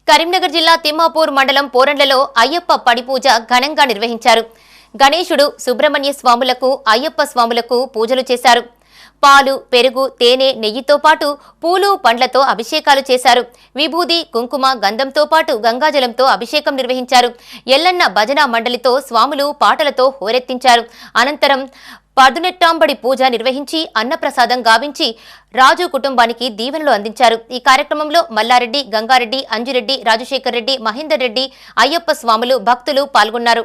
కరీంనగర్ జిల్లా తిమ్మాపూర్ మండలం పోరండ్లలో అయ్యప్ప పడిపూజ ఘనంగా నిర్వహించారు. గణేశుడు, సుబ్రహ్మణ్య స్వాములకు, అయ్యప్ప స్వాములకు పూజలు చేశారు. పాలు, పెరుగు, తేనె, నెయ్యితో పాటు పూలు, పండ్లతో అభిషేకాలు చేశారు. విభూది, కుంకుమ, గంధంతో పాటు గంగాజలంతో అభిషేకం నిర్వహించారు. ఎల్లన్న భజన మండలితో స్వాములు పాటలతో హోరెత్తించారు. అనంతరం పదునెట్టాంబడి పూజ నిర్వహించి అన్నప్రసాదం గావించి రాజు కుటుంబానికి దీవెనలు అందించారు. ఈ కార్యక్రమంలో మల్లారెడ్డి, గంగారెడ్డి, అంజిరెడ్డి, రాజశేఖర్ రెడ్డి, మహేందర్ రెడ్డి, అయ్యప్ప స్వాములు, భక్తులు పాల్గొన్నారు.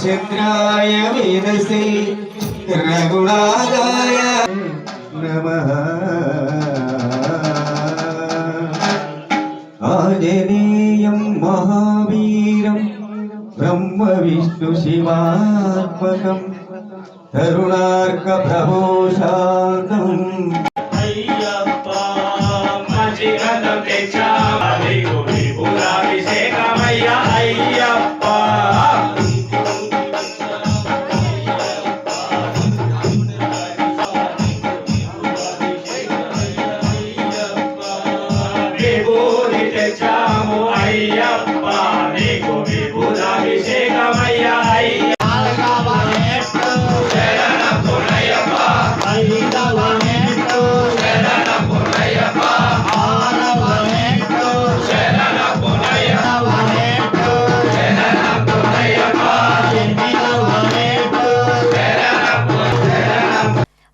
చంద్రాయ వేదసే రఘునాథాయ నమః. ఆంజనేయం మహావీరం బ్రహ్మ విష్ణు శివాత్మకం తరుణార్క ప్రభో శాంతం. అయ్యప్ప మంచిగనం తెచ్చామని పురాభిషేకమయ్య అయ్యప్ప.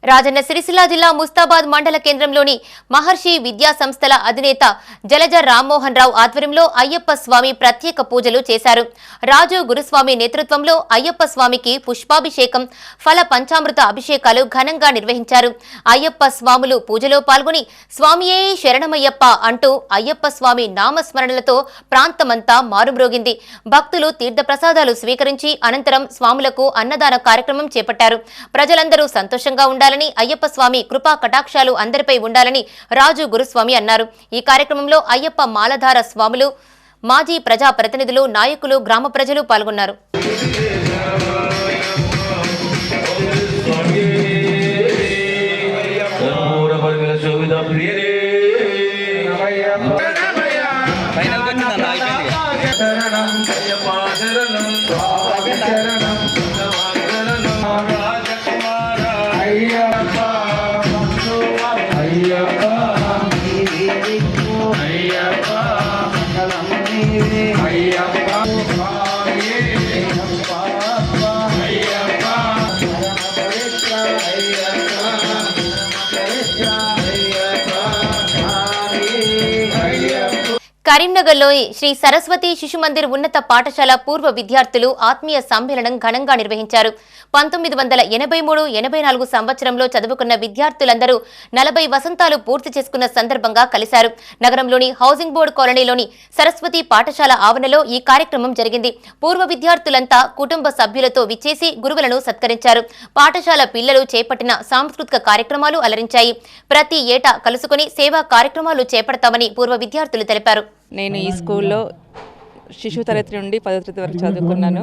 రాజన్న సిరిసిల్ల జిల్లా ముస్తాబాద్ మండల కేంద్రంలోని మహర్షి విద్యా సంస్థల అధినేత జలజ రామ్మోహన్ రావు ఆధ్వర్యంలో అయ్యప్ప స్వామి ప్రత్యేక పూజలు చేశారు. రాజు గురుస్వామి నేతృత్వంలో అయ్యప్ప స్వామికి పుష్పాభిషేకం, ఫల పంచామృత అభిషేకాలు ఘనంగా నిర్వహించారు. అయ్యప్ప స్వాములు పూజలో పాల్గొని స్వామియే శరణమయ్యప్ప అంటూ అయ్యప్ప స్వామి నామస్మరణలతో ప్రాంతమంతా మారుమ్రోగింది. భక్తులు తీర్థప్రసాదాలు స్వీకరించి అనంతరం స్వాములకు అన్నదాన కార్యక్రమం చేపట్టారు. ప్రజలందరూ సంతోషంగా ఉండాలని, అయ్యప్ప స్వామి కృపా కటాక్షాలు అందరిపై ఉండాలని రాజు గురుస్వామి అన్నారు. ఈ కార్యక్రమంలో అయ్యప్ప మాలధార స్వాములు, మాజీ ప్రజా ప్రతినిధులు, నాయకులు, గ్రామ ప్రజలు పాల్గొన్నారు. కరీంనగర్లోని శ్రీ సరస్వతి శిశు మందిర్ ఉన్నత పాఠశాల పూర్వ విద్యార్థులు ఆత్మీయ సమ్మేళనం ఘనంగా నిర్వహించారు. 1983-84 సంవత్సరంలో చదువుకున్న విద్యార్థులందరూ 40 వసంతాలు పూర్తి చేసుకున్న సందర్భంగా కలిశారు. నగరంలోని హౌసింగ్ బోర్డు కాలనీలోని సరస్వతి పాఠశాల ఆవరణలో ఈ కార్యక్రమం జరిగింది. పూర్వ విద్యార్థులంతా కుటుంబ సభ్యులతో విచ్చేసి గురువులను సత్కరించారు. పాఠశాల పిల్లలు చేపట్టిన సాంస్కృతిక కార్యక్రమాలు అలరించాయి. ప్రతి ఏటా కలుసుకుని సేవా కార్యక్రమాలు చేపడతామని పూర్వ విద్యార్థులు తెలిపారు. నేను ఈ స్కూల్లో శిశు తరగతి నుండి 10వ తరగతి వరకు చదువుకున్నాను.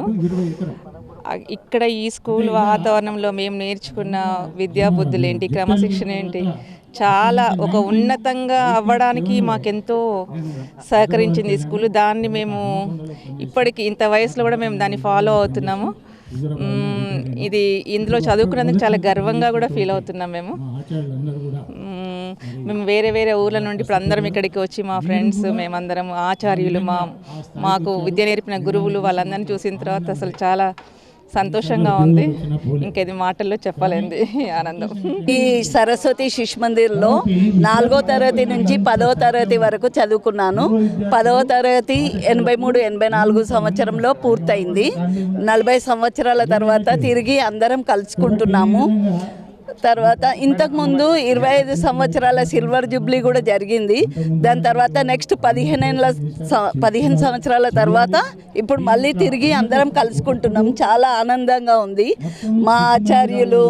ఇక్కడ ఈ స్కూల్ వాతావరణంలో మేము నేర్చుకున్న విద్యా బుద్ధులు ఏంటి, క్రమశిక్షణ ఏంటి, చాలా ఒక ఉన్నతంగా అవ్వడానికి మాకెంతో సహకరించింది ఈ స్కూల్. దాన్ని మేము ఇప్పటికి ఇంత వయసులో కూడా మేము దాన్ని ఫాలో అవుతున్నాము. ఇది ఇందులో చదువుకున్నందుకు చాలా గర్వంగా కూడా ఫీల్ అవుతున్నాం. మేము వేరే వేరే ఊర్ల నుండి ఇప్పుడు అందరం ఇక్కడికి వచ్చి మా ఫ్రెండ్స్ మేమందరం ఆచార్యులు మాకు విద్య నేర్పిన గురువులు వాళ్ళందరినీ చూసిన తర్వాత అసలు చాలా సంతోషంగా ఉంది. ఇంకేది మాటల్లో చెప్పలేంది ఆనందం. ఈ సరస్వతి శిశు మందిర్లో 4వ తరగతి నుంచి 10వ తరగతి వరకు చదువుకున్నాను. 10వ తరగతి 83-84 సంవత్సరంలో పూర్తయింది. 40 సంవత్సరాల తర్వాత తిరిగి అందరం కలుసుకుంటున్నాము. తర్వాత ఇంతకుముందు 25 సంవత్సరాల సిల్వర్ జూబ్లీ కూడా జరిగింది. దాని తర్వాత నెక్స్ట్ 15 సంవత్సరాల తర్వాత ఇప్పుడు మళ్ళీ తిరిగి అందరం కలుసుకుంటున్నాం. చాలా ఆనందంగా ఉంది. మా ఆచార్యులు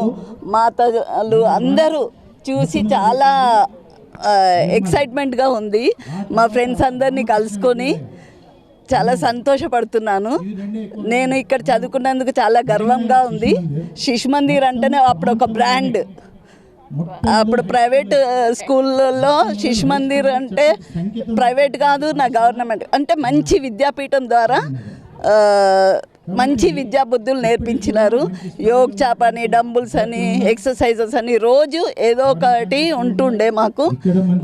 మాతలు అందరూ చూసి చాలా ఎక్సైట్మెంట్గా ఉంది. మా ఫ్రెండ్స్ అందరినీ కలుసుకొని చాలా సంతోషపడుతున్నాను. నేను ఇక్కడ చదువుకున్నందుకు చాలా గర్వంగా ఉంది. శిశు మందిర్ అంటేనే అప్పుడు ఒక బ్రాండ్. అప్పుడు ప్రైవేట్ స్కూళ్ళల్లో శిశు మందిర్ అంటే ప్రైవేట్ కాదు, నా గవర్నమెంట్ అంటే మంచి విద్యాపీఠం ద్వారా మంచి విద్యా బుద్ధులు నేర్పించినారు. యోగ్ చాప్ అని, డంబుల్స్ అని, ఎక్సర్సైజెస్ అని రోజు ఏదో ఒకటి ఉంటుండే మాకు.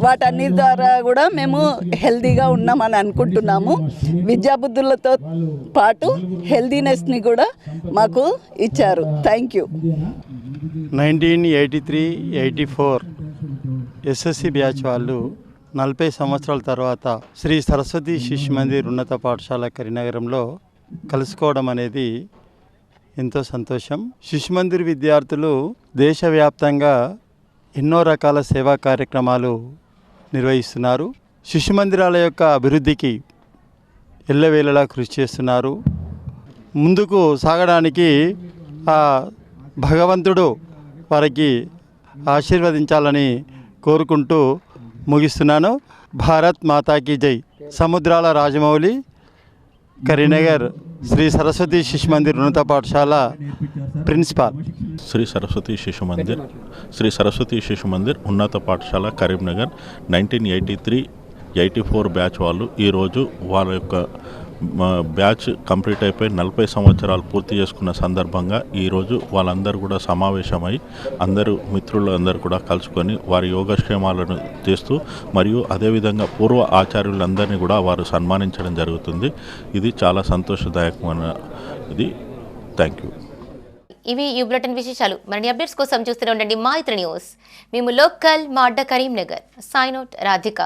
వాటన్నిటి ద్వారా కూడా మేము హెల్తీగా ఉన్నామని అనుకుంటున్నాము. విద్యా బుద్ధులతో పాటు హెల్తీనెస్ని కూడా మాకు ఇచ్చారు. Thank you. 1983-84 ఎస్ఎస్సి బ్యాచ్ వాళ్ళు 40 సంవత్సరాల తర్వాత శ్రీ సరస్వతి శిశు మందిర్ ఉన్నత పాఠశాల కరీంనగరంలో కలుసుకోవడం అనేది ఎంతో సంతోషం. శిశు మందిర్ విద్యార్థులు దేశవ్యాప్తంగా ఎన్నో రకాల సేవా కార్యక్రమాలు నిర్వహిస్తున్నారు. శిశు మందిరాల యొక్క అభివృద్ధికి ఎల్లవేళలా కృషి చేస్తున్నారు. ముందుకు సాగడానికి ఆ భగవంతుడు వారికి ఆశీర్వదించాలని కోరుకుంటూ ముగిస్తున్నాను. భారత్ మాతాకి జై. సముద్రాల రాజమౌళి, కరీంనగర్ శ్రీ సరస్వతి శిశు మందిర్ ఉన్నత పాఠశాల ప్రిన్సిపాల్. శ్రీ సరస్వతి శిశు మందిర్ ఉన్నత పాఠశాల కరీంనగర్ 1983-84 బ్యాచ్ వాళ్ళు ఈరోజు వాళ్ళ యొక్క బ్యాచ్ కంప్లీట్ అయిపోయి 40 సంవత్సరాలు పూర్తి చేసుకున్న సందర్భంగా ఈరోజు వాళ్ళందరూ కూడా సమావేశమై అందరూ మిత్రులు అందరూ కూడా కలుసుకొని వారి యోగక్షేమాలను చేస్తూ మరియు అదేవిధంగా పూర్వ ఆచార్యులందరినీ కూడా వారు సన్మానించడం జరుగుతుంది. ఇది చాలా సంతోషదాయకమైన ఇది. Thank you. ఇవి ఈ బులెటిన్ విశేషాలు. మరిన్ని అప్డేట్స్ కోసం చూస్తూనే ఉండండి మా ఇతర న్యూస్. మేము లోకల్ మా అడ్డ కరీంనగర్. Sign out Radhika.